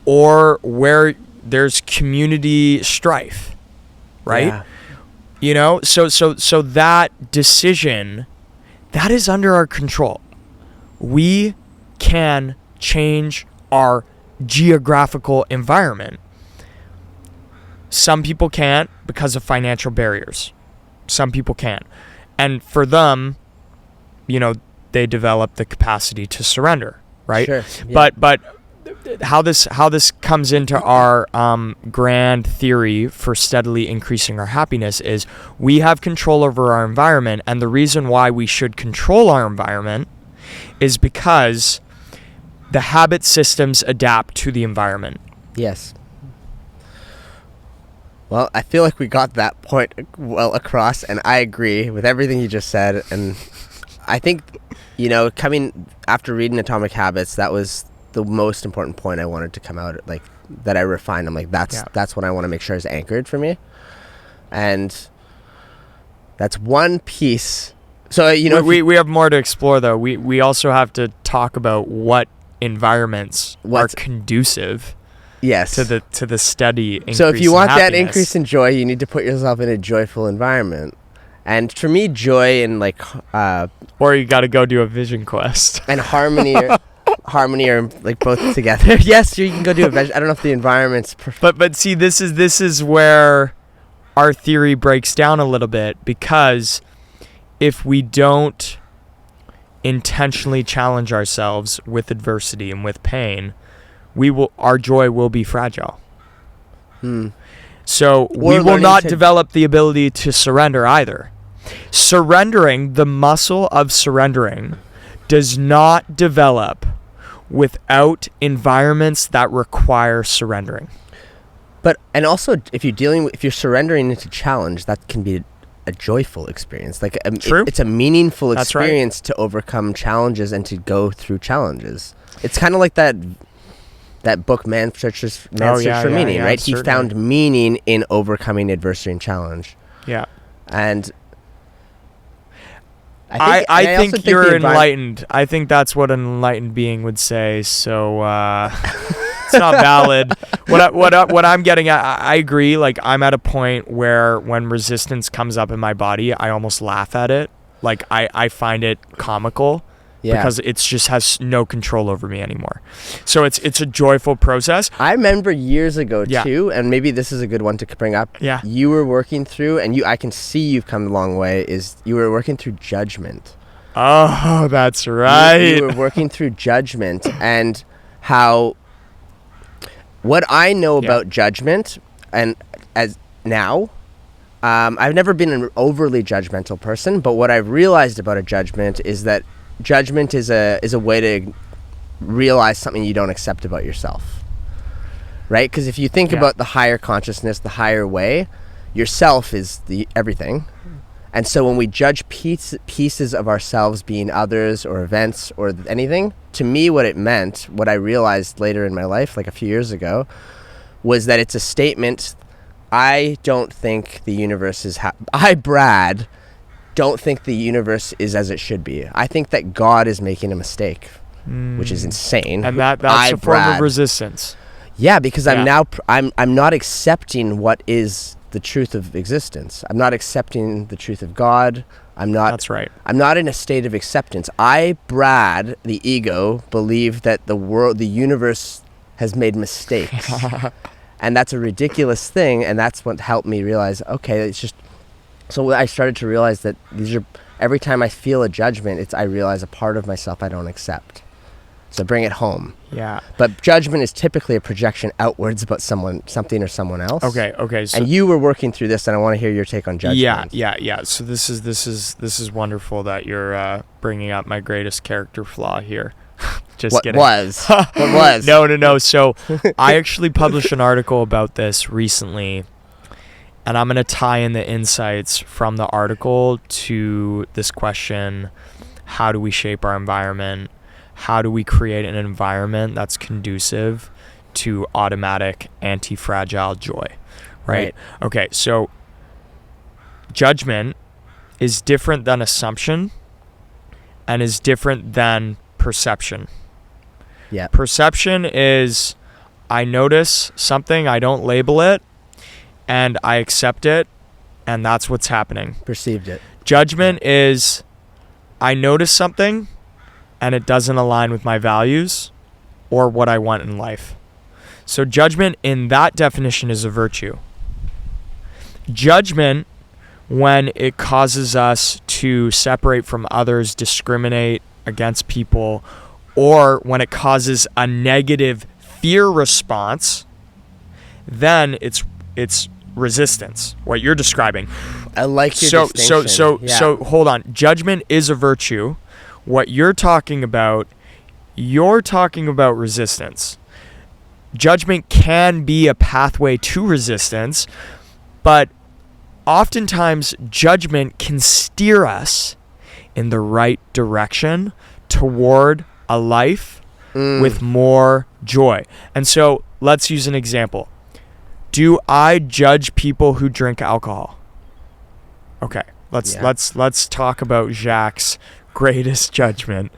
or where there's community strife, right? Yeah. You know, so that decision that is under our control. We can change our geographical environment. Some people can't because of financial barriers. Some people can. And for them, they develop the capacity to surrender, right? Sure. Yeah. But how this comes into our grand theory for steadily increasing our happiness is we have control over our environment, and the reason why we should control our environment is because the habit systems adapt to the environment. Yes. Well, I feel like we got that point well across, and I agree with everything you just said. And I think, coming after reading Atomic Habits, that was the most important point I wanted to come out, like, that I refined. I'm like, that's what I want to make sure is anchored for me. And that's one piece. So, we have more to explore, though. We also have to talk about what environments are conducive. Yes. To the steady increase. So if you want that increase in joy, you need to put yourself in a joyful environment. And for me, joy and or you got to go do a vision quest. And harmony are like both together. Yes, you can go do a vision. I don't know if the environment's but see, this is where our theory breaks down a little bit, because if we don't intentionally challenge ourselves with adversity and with pain, our joy will be fragile. So we will not develop the ability to surrender either. Surrendering, the muscle of surrendering, does not develop without environments that require surrendering. And also, if you're surrendering into challenge, that can be a joyful experience. True. It's a meaningful That's experience right. to overcome challenges and to go through challenges. It's kind of like that book, Man's Search for Meaning, right? Certainly. He found meaning in overcoming adversity and challenge. Yeah. And I think you're enlightened. I think that's what an enlightened being would say. So it's not valid. What I'm getting at, I agree. Like, I'm at a point where when resistance comes up in my body, I almost laugh at it. Like, I find it comical. Yeah. Because it just has no control over me anymore. So it's a joyful process. I remember years ago too, and maybe this is a good one to bring up. Yeah. You were working through, and I can see you've come a long way, is you were working through judgment. Oh, that's right. You were working through judgment, and how what I know about judgment, and as now, I've never been an overly judgmental person, but what I've realized about a judgment is that judgment is a way to realize something you don't accept about yourself, right? Because if you think about the higher consciousness, the higher way, yourself is the everything. And so when we judge pieces of ourselves, being others or events or anything, to me what it meant, what I realized later in my life, like a few years ago, was that it's a statement. I don't think the universe is Brad, don't think the universe is as it should be. I think that God is making a mistake, which is insane. And that's a form of resistance. Yeah, because I'm not accepting what is the truth of existence. I'm not accepting the truth of God. That's right. I'm not in a state of acceptance. Brad, the ego, believe that the universe has made mistakes. And that's a ridiculous thing, and that's what helped me realize, okay, it's just. So I started to realize that every time I feel a judgment, I realize a part of myself I don't accept. So bring it home. Yeah. But judgment is typically a projection outwards about something or someone else. Okay. So and you were working through this, and I want to hear your take on judgment. Yeah. So this is wonderful that you're bringing up my greatest character flaw here. Just kidding. What was? No. So I actually published an article about this recently. And I'm going to tie in the insights from the article to this question: how do we shape our environment? How do we create an environment that's conducive to automatic anti-fragile joy? Right? Okay, so judgment is different than assumption and is different than perception. Yeah. Perception is, I notice something, I don't label it, and I accept it, and that's what's happening. Perceived it. Judgment is, I notice something and it doesn't align with my values or what I want in life. So judgment in that definition is a virtue. Judgment, when it causes us to separate from others, discriminate against people, or when it causes a negative fear response, then it's resistance, what you're describing. I like your distinction. So hold on. Judgment is a virtue. What you're talking about resistance. Judgment can be a pathway to resistance, but oftentimes judgment can steer us in the right direction toward a life with more joy. And so let's use an example. Do I judge people who drink alcohol? Okay, let's talk about Jacques' greatest judgment.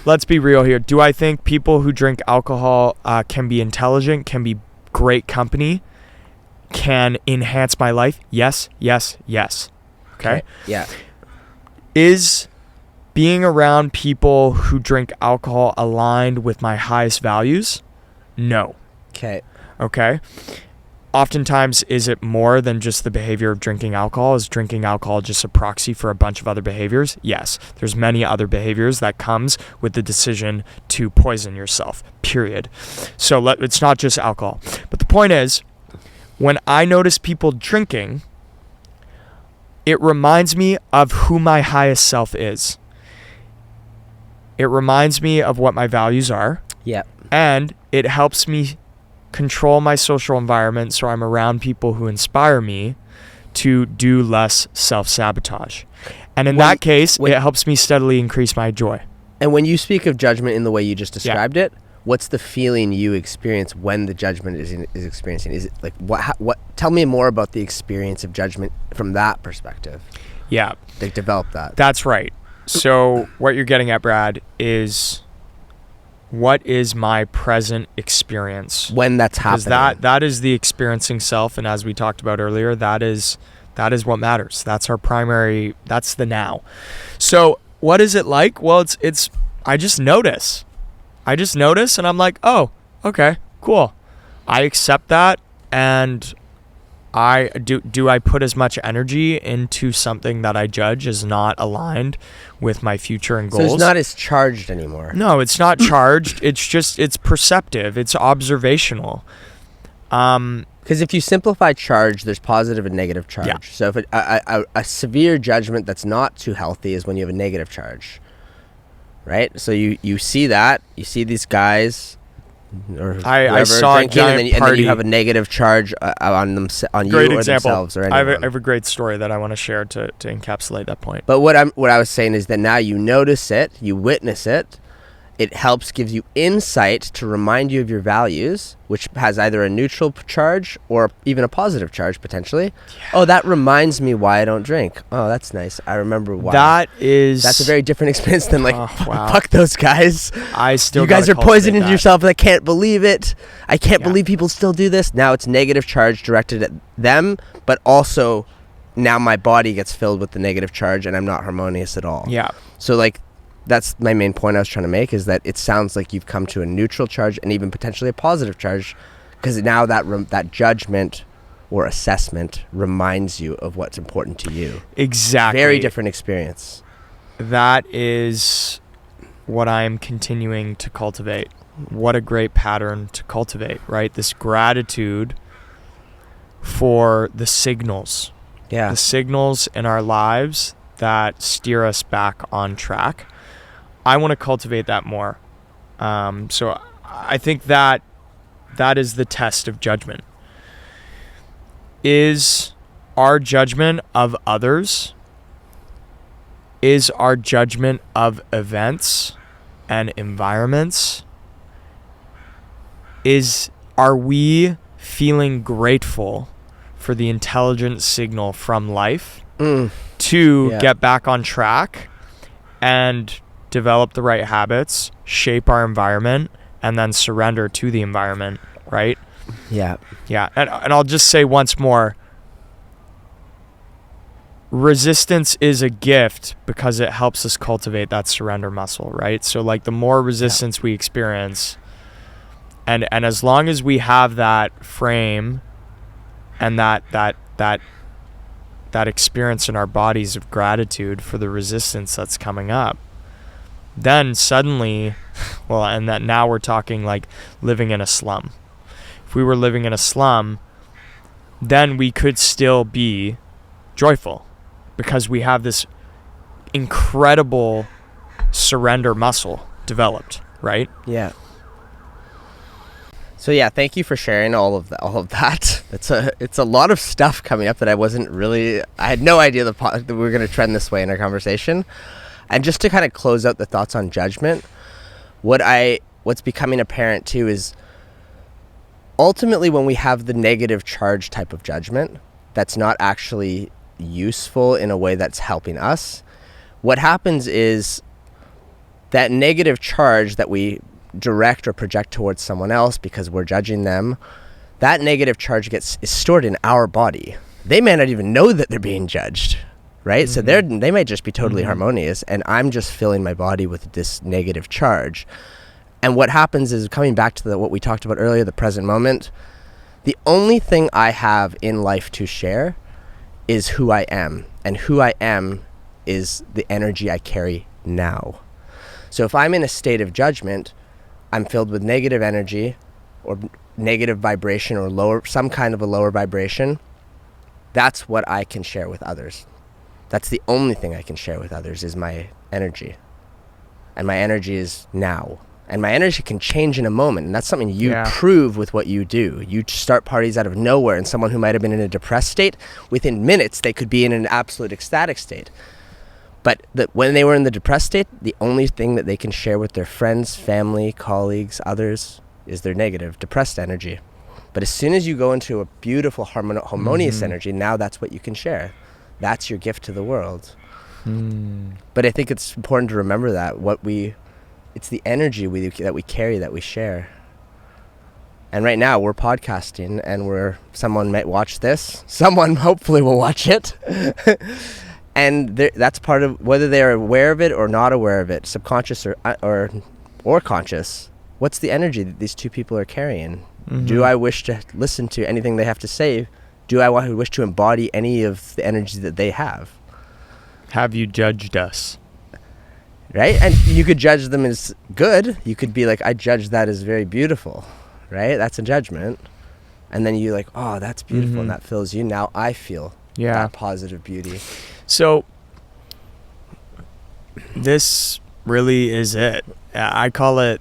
Let's be real here. Do I think people who drink alcohol can be intelligent, can be great company, can enhance my life? Yes. Okay? Yeah. Is being around people who drink alcohol aligned with my highest values? No. Okay? Oftentimes, is it more than just the behavior of drinking alcohol? Is drinking alcohol just a proxy for a bunch of other behaviors? Yes. There's many other behaviors that comes with the decision to poison yourself, period. So it's not just alcohol. But the point is, when I notice people drinking, it reminds me of who my highest self is. It reminds me of what my values are. Yeah. And it helps me control my social environment so I'm around people who inspire me to do less self-sabotage. And in that case, it helps me steadily increase my joy. And when you speak of judgment in the way you just described it, what's the feeling you experience when the judgment is experiencing? Is it like what? Tell me more about the experience of judgment from that perspective. Yeah. Like develop that. That's right. So what you're getting at, Brad, is what is my present experience when that's happening? Because that is the experiencing self, and as we talked about earlier, that is what matters. That's our primary. That's the now. So what is it like? Well, it's. I just notice, and I'm like, oh, okay, cool. I accept that, and I put as much energy into something that I judge is not aligned with my future and goals. So it's not as charged anymore. No, it's not charged. It's perceptive. It's observational. Because if you simplify charge, there's positive and negative charge. Yeah. So if a severe judgment that's not too healthy is when you have a negative charge, right? So you see that, you see these guys, or I saw drinking, a giant and party. then you have a negative charge on you Great or example. themselves or I anyone. have a great story that I want to share to encapsulate that point. But what I was saying is that now you notice it, you witness it. It gives you insight to remind you of your values, which has either a neutral charge or even a positive charge potentially. Yeah. Oh, that reminds me why I don't drink. Oh, that's nice. I remember why. That's a very different experience than fuck those guys. You guys are poisoning yourself. I can't believe it. I can't believe people still do this. Now it's negative charge directed at them, but also now my body gets filled with the negative charge and I'm not harmonious at all. Yeah. So that's my main point I was trying to make, is that it sounds like you've come to a neutral charge and even potentially a positive charge, because now that judgment or assessment reminds you of what's important to you. Exactly. Very different experience. That is what I'm continuing to cultivate. What a great pattern to cultivate, right? This gratitude for the signals. Yeah. The signals in our lives that steer us back on track. I want to cultivate that more. So I think that is the test of judgment. Is our judgment of others, is our judgment of events and environments, are we feeling grateful for the intelligent signal from life to get back on track and develop the right habits, shape our environment, and then surrender to the environment, right? Yeah. Yeah. And I'll just say once more, resistance is a gift because it helps us cultivate that surrender muscle, right? So like the more resistance we experience, and as long as we have that frame and that experience in our bodies of gratitude for the resistance that's coming up, then suddenly, well, and that now we're talking like living in a slum. If we were living in a slum, then we could still be joyful because we have this incredible surrender muscle developed, right? Yeah. So yeah, thank you for sharing all of that. It's a lot of stuff coming up that I had no idea that we were going to trend this way in our conversation. And just to kind of close out the thoughts on judgment, what's becoming apparent too is ultimately when we have the negative charge type of judgment that's not actually useful in a way that's helping us, what happens is that negative charge that we direct or project towards someone else because we're judging them, that negative charge is stored in our body. They may not even know that they're being judged, right? So they might just be totally harmonious, and I'm just filling my body with this negative charge. And what happens is, coming back to what we talked about earlier, the present moment, the only thing I have in life to share is who I am, and who I am is the energy I carry now. So if I'm in a state of judgment, I'm filled with negative energy or negative vibration or some kind of a lower vibration. That's what I can share with others. That's the only thing I can share with others is my energy. And my energy is now. And my energy can change in a moment. And that's something you prove with what you do. You start parties out of nowhere, and someone who might have been in a depressed state, within minutes, they could be in an absolute ecstatic state. But when they were in the depressed state, the only thing that they can share with their friends, family, colleagues, others, is their negative, depressed energy. But as soon as you go into a beautiful, harmonious energy, now that's what you can share. That's your gift to the world. But I think it's important to remember that it's the energy that we carry, that we share. And right now we're podcasting, and someone might watch this. Someone hopefully will watch it. And that's part of, whether they're aware of it or not aware of it, subconscious or conscious, what's the energy that these two people are carrying? Do I wish to listen to anything they have to say? Do I wish to embody any of the energy that they have? Have you judged us? Right? And you could judge them as good. You could be like, I judge that as very beautiful, right? That's a judgment. And then you're like, oh, that's beautiful, and that fills you. Now I feel that positive beauty. So this really is it. I call it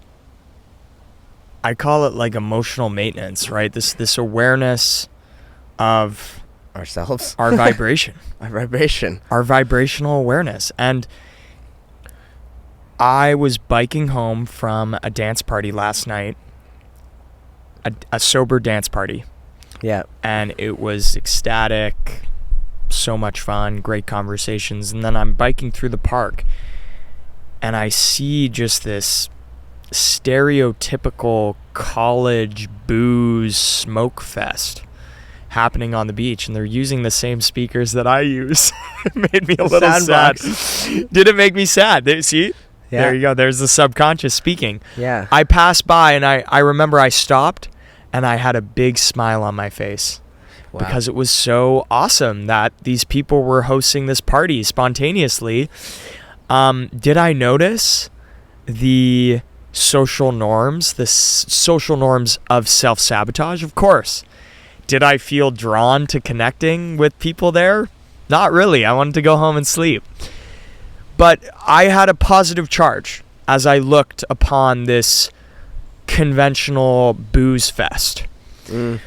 like emotional maintenance, right? This awareness of ourselves, our vibration, our vibrational awareness. And I was biking home from a dance party last night, a sober dance party. Yeah. And it was ecstatic, so much fun, great conversations. And then I'm biking through the park, and I see just this stereotypical college booze smoke fest happening on the beach, and they're using the same speakers that I use. It made me a little sad. Did it make me sad? See? Yeah. There you go. There's the subconscious speaking. Yeah. I passed by, and I remember I stopped, and I had a big smile on my face. Wow. Because it was so awesome that these people were hosting this party spontaneously. Did I notice the social norms of self-sabotage? Of course. Did I feel drawn to connecting with people there? Not really. I wanted to go home and sleep. But I had a positive charge as I looked upon this conventional booze fest. And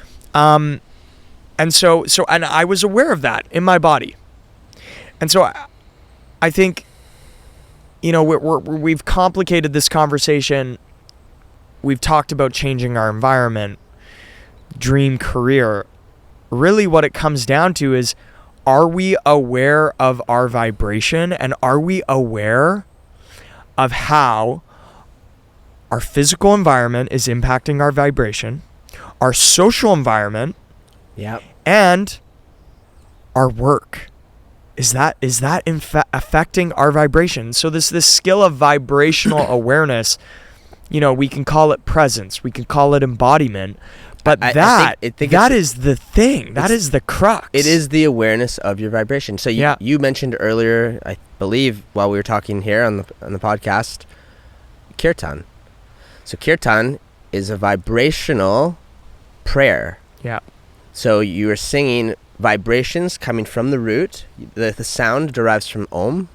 so I was aware of that in my body. And so I think, we've complicated this conversation. We've talked about changing our environment, dream career. Really what it comes down to is, are we aware of our vibration, and are we aware of how our physical environment is impacting our vibration, our social environment, yep, and our work is that affecting our vibration? So this skill of vibrational awareness, we can call it presence, we can call it embodiment, but that is the thing. That is the crux. It is the awareness of your vibration. So you mentioned earlier, I believe, while we were talking here on the podcast, kirtan. So kirtan is a vibrational prayer. Yeah. So you are singing vibrations coming from the root. The sound derives from Om.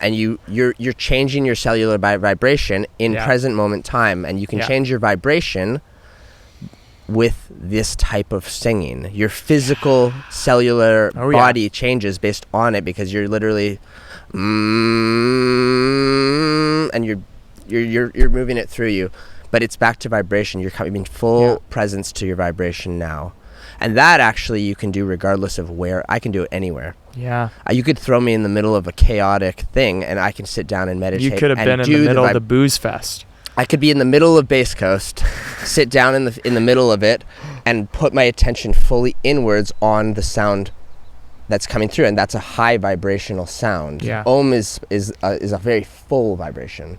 And you're changing your cellular vibration in present moment time, and you can change your vibration with this type of singing. Your physical cellular body changes based on it, because you're literally and you're moving it through you, but it's back to vibration. You're coming full presence to your vibration now. And that actually you can do regardless of where. I can do it anywhere. Yeah. You could throw me in the middle of a chaotic thing and I can sit down and meditate. You could have been in the middle of the booze fest. I could be in the middle of Base Coast, sit down in the middle of it and put my attention fully inwards on the sound that's coming through, and that's a high vibrational sound. Yeah. Om is a very full vibration,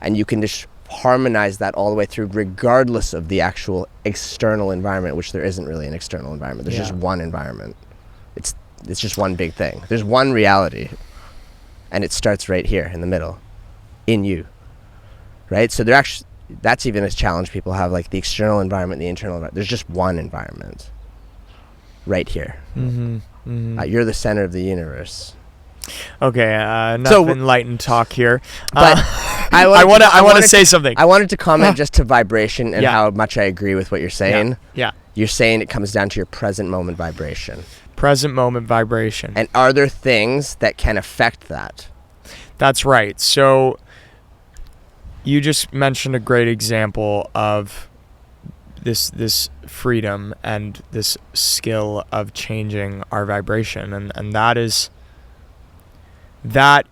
and you can just harmonize that all the way through regardless of the actual external environment, which there isn't really an external environment. There's just one environment. It's just one big thing. There's one reality, and it starts right here in the middle, in you, right? So that's even a challenge people have, like the external environment, the internal environment. There's just one environment right here. You're the center of the universe. Okay, enough enlightened talk here. But I want to say something. I wanted to comment just to vibration and how much I agree with what you're saying. Yeah. You're saying it comes down to your present moment vibration. Present moment vibration. And are there things that can affect that? That's right. So you just mentioned a great example of this freedom and this skill of changing our vibration, and that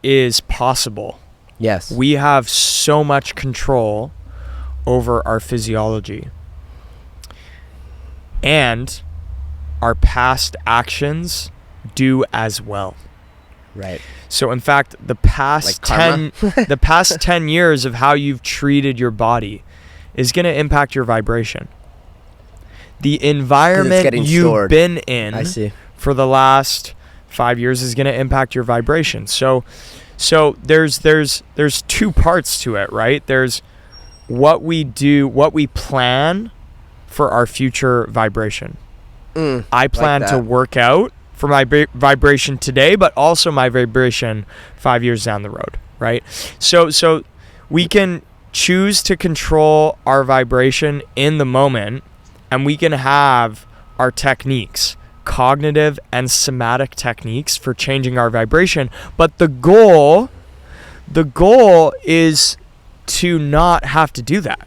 is possible. Yes. We have so much control over our physiology, and our past actions do as well. Right. So in fact, the past 10 years of how you've treated your body is going to impact your vibration. The environment you've been in for the last 5 years is going to impact your vibration. So there's two parts to it, right? There's what we do, what we plan for our future vibration. I plan to work out for my vibration today, but also my vibration 5 years down the road, right? So we can choose to control our vibration in the moment, and we can have our techniques, cognitive and somatic techniques for changing our vibration. But the goal is to not have to do that.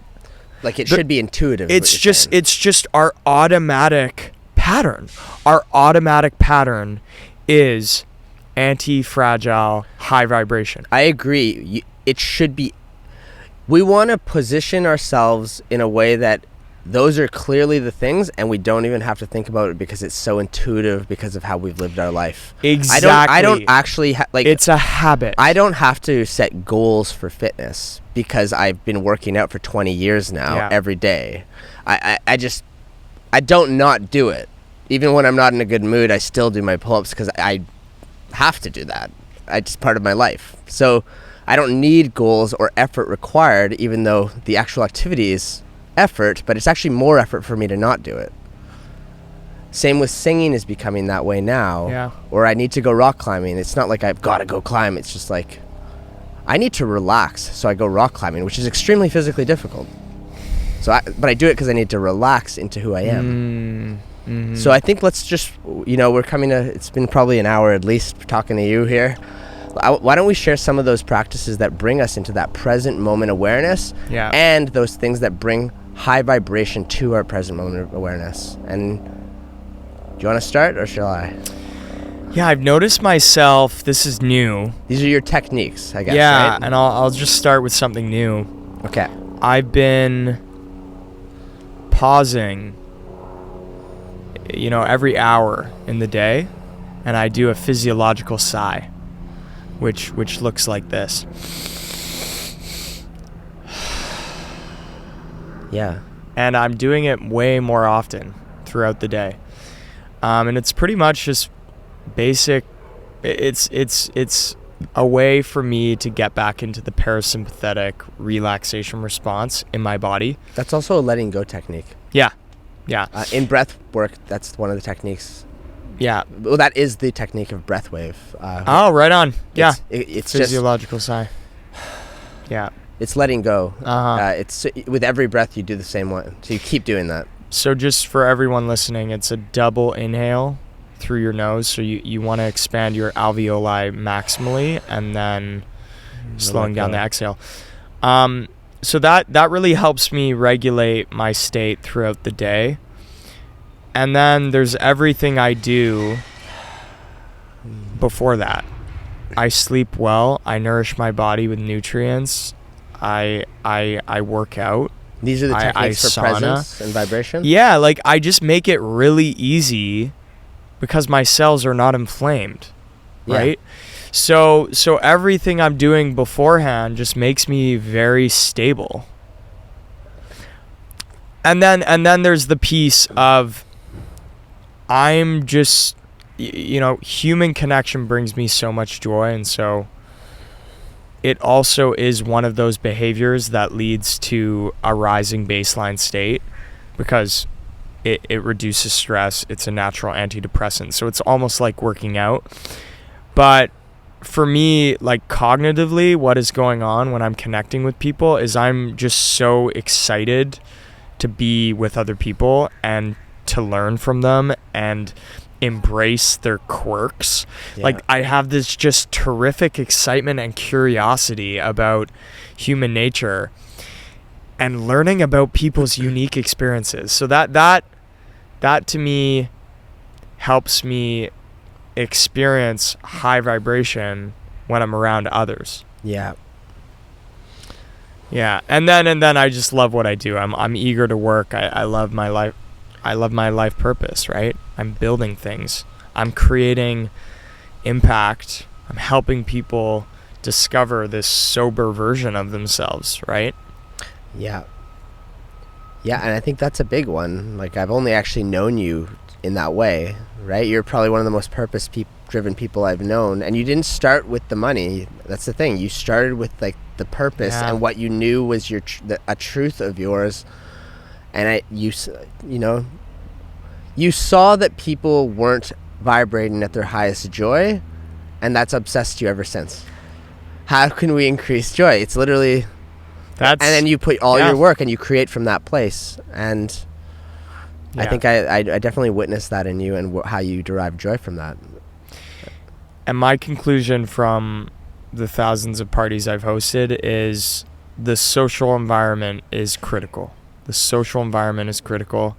Like it should be intuitive. It's just our automatic pattern. Our automatic pattern is anti-fragile, high vibration. I agree. It should be. We want to position ourselves in a way that those are clearly the things, and we don't even have to think about it because it's so intuitive because of how we've lived our life. Exactly. I don't actually it's a habit. I don't have to set goals for fitness because I've been working out for 20 years now every day. I don't not do it. Even when I'm not in a good mood, I still do my pull-ups because I have to do that. It's part of my life. So I don't need goals or effort required, even though the actual activity is effort, but it's actually more effort for me to not do it. Same with singing is becoming that way now. Or I need to go rock climbing. It's not like I've got to go climb. It's just like I need to relax, so I go rock climbing, which is extremely physically difficult. But I do it because I need to relax into who I am. So I think let's just, we're coming to, it's been probably an hour at least talking to you here. Why don't we share some of those practices that bring us into that present moment awareness and those things that bring high vibration to our present moment awareness. And do you want to start or shall I? Yeah, I've noticed myself, this is new. These are your techniques, I guess, yeah, right? And I'll just start with something new. Okay. I've been pausing every hour in the day, and I do a physiological sigh, which looks like this. Yeah. And I'm doing it way more often throughout the day. And it's pretty much just basic. It's a way for me to get back into the parasympathetic relaxation response in my body. That's also a letting go technique. Yeah. In breath work, that's one of the techniques. Yeah. Well, that is the technique of breath wave. Right on. Yeah. It's physiological sigh. Yeah. It's letting go. Uh-huh. It's with every breath you do the same one. So you keep doing that. So just for everyone listening, it's a double inhale through your nose. So you want to expand your alveoli maximally, and then slowing down the exhale. So that really helps me regulate my state throughout the day. And then there's everything I do before that. I sleep well. I nourish my body with nutrients. I work out. These are the techniques for sauna. presence and vibration? Yeah, like I just make it really easy because my cells are not inflamed, right? Yeah. So everything I'm doing beforehand just makes me very stable. And then there's the piece of I'm just, human connection brings me so much joy, and so it also is one of those behaviors that leads to a rising baseline state because it reduces stress. It's a natural antidepressant. So it's almost like working out. But for me, like cognitively, what is going on when I'm connecting with people is I'm just so excited to be with other people and to learn from them and embrace their quirks. Yeah. Like I have this just terrific excitement and curiosity about human nature and learning about people's unique experiences. So that to me helps me experience high vibration when I'm around others. Yeah. Yeah. And then I just love what I do. I'm eager to work. I love my life. I love my life purpose, right? I'm building things. I'm creating impact. I'm helping people discover this sober version of themselves, right? Yeah. Yeah, and I think that's a big one. Like, I've only actually known you in that way, right? You're probably one of the most purpose-driven people I've known. And you didn't start with the money. That's the thing. You started with, like, the purpose and what you knew was a truth of yours. And you saw that people weren't vibrating at their highest joy, and that's obsessed you ever since. How can we increase joy? It's literally and then you put all your work and you create from that place. And I think I definitely witnessed that in you and how you derive joy from that. And my conclusion from the thousands of parties I've hosted is the social environment is critical. The social environment is critical,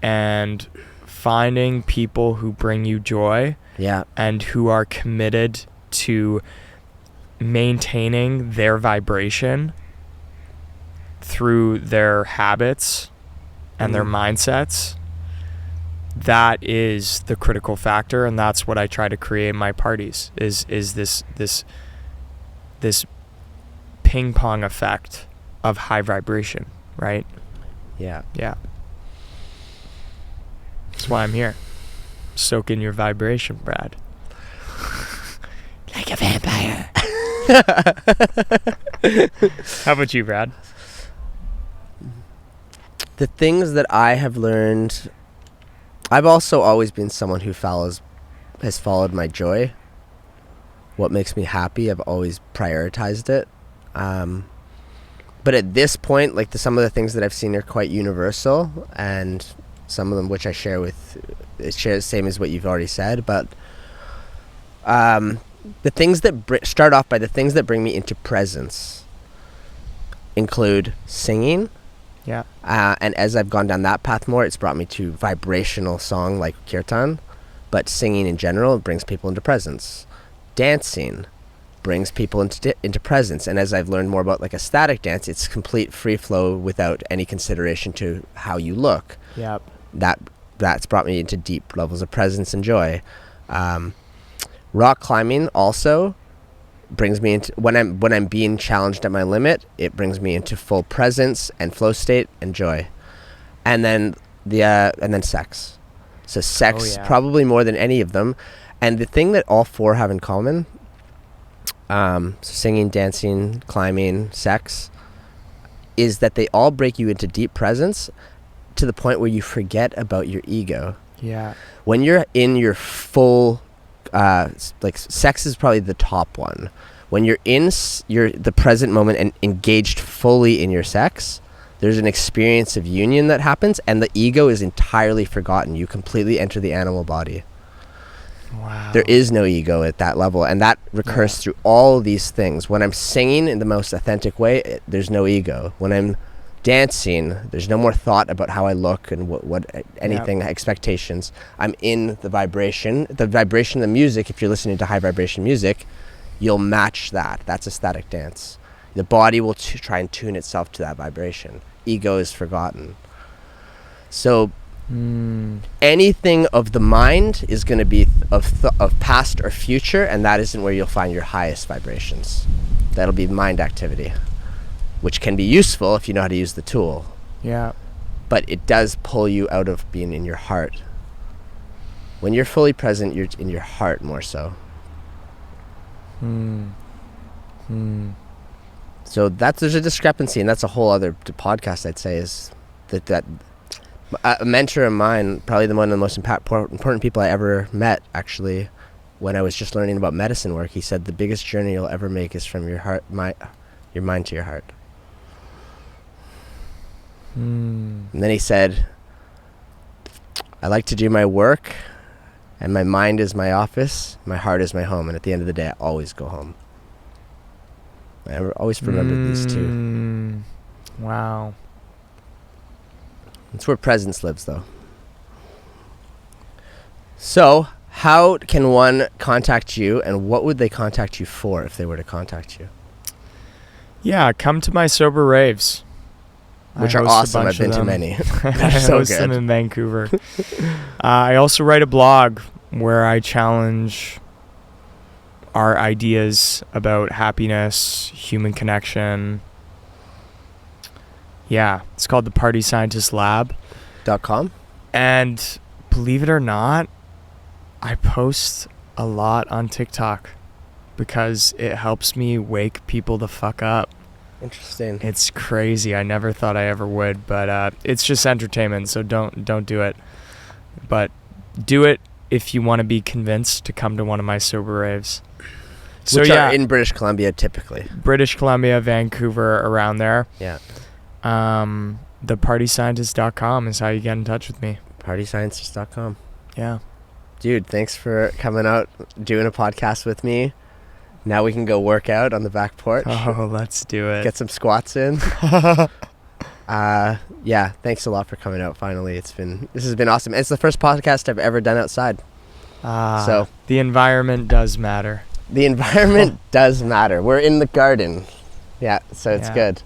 and finding people who bring you joy and who are committed to maintaining their vibration through their habits and their mindsets, that is the critical factor, and that's what I try to create in my parties is this ping pong effect of high vibration, right? Yeah. That's why I'm here. Soak in your vibration, Brad. Like a vampire. How about you, Brad? The things that I have learned, I've also always been someone who has followed my joy. What makes me happy, I've always prioritized it. But at this point, like some of the things that I've seen are quite universal, and some of them which I share the same as what you've already said. But the things that start off by the things that bring me into presence include singing. Yeah. And as I've gone down that path more, it's brought me to vibrational song like kirtan. But singing in general brings people into presence. Dancing brings people into presence. And as I've learned more about like a static dance, it's complete free flow without any consideration to how you look. Yep. That that's brought me into deep levels of presence and joy. Rock climbing also brings me into, when I'm being challenged at my limit, it brings me into full presence and flow state and joy. And then sex. So sex, probably more than any of them. And the thing that all four have in common, singing, dancing, climbing, sex, is that they all break you into deep presence to the point where you forget about your ego. Yeah. When you're in your full, like sex is probably the top one. When you're in the present moment and engaged fully in your sex, there's an experience of union that happens, and the ego is entirely forgotten. You completely enter the animal body. Wow. There is no ego at that level, and that recurs through all of these things. When I'm singing in the most authentic way, there's no ego. When I'm dancing, there's no more thought about how I look and what anything, expectations. I'm in the vibration. The vibration of the music, if you're listening to high vibration music, you'll match that. That's ecstatic dance. The body will try and tune itself to that vibration. Ego is forgotten. So anything of the mind is going to be of past or future, and that isn't where you'll find your highest vibrations. That'll be mind activity, which can be useful if you know how to use the tool. Yeah. But it does pull you out of being in your heart. When you're fully present, you're in your heart more so. So there's a discrepancy, and that's a whole other podcast, I'd say, is that a mentor of mine, probably one of the most important people I ever met, actually, when I was just learning about medicine work, he said the biggest journey you'll ever make is from your mind to your heart. And then he said, I like to do my work, and my mind is my office, my heart is my home, and at the end of the day, I always go home. I always remembered these two. Wow. It's where presence lives, though. So, how can one contact you, and what would they contact you for if they were to contact you? Yeah, come to my sober raves. Which are awesome. I've been to many. They're so host good. them in Vancouver. I also write a blog where I challenge our ideas about happiness, human connection. Yeah, it's called the Party Scientist Lab.com. And believe it or not, I post a lot on TikTok because it helps me wake people the fuck up. Interesting. It's crazy. I never thought I ever would, but it's just entertainment, so don't do it. But do it if you want to be convinced to come to one of my sober raves. So Which are in British Columbia typically. British Columbia, Vancouver, around there. Yeah. thepartyscientist.com is how you get in touch with me. Partyscientist.com. Yeah. Dude, thanks for coming out, doing a podcast with me. Now we can go work out on the back porch. Oh, let's do it. Get some squats in. Yeah, thanks a lot for coming out finally. This has been awesome. It's the first podcast I've ever done outside. So the environment does matter. The environment does matter. We're in the garden. Yeah, so it's good.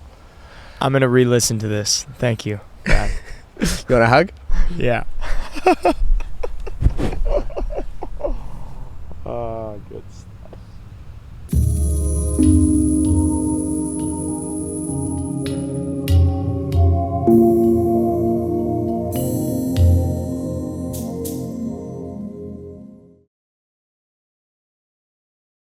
I'm going to re-listen to this. Thank you. You want a hug? Yeah. Oh, good stuff.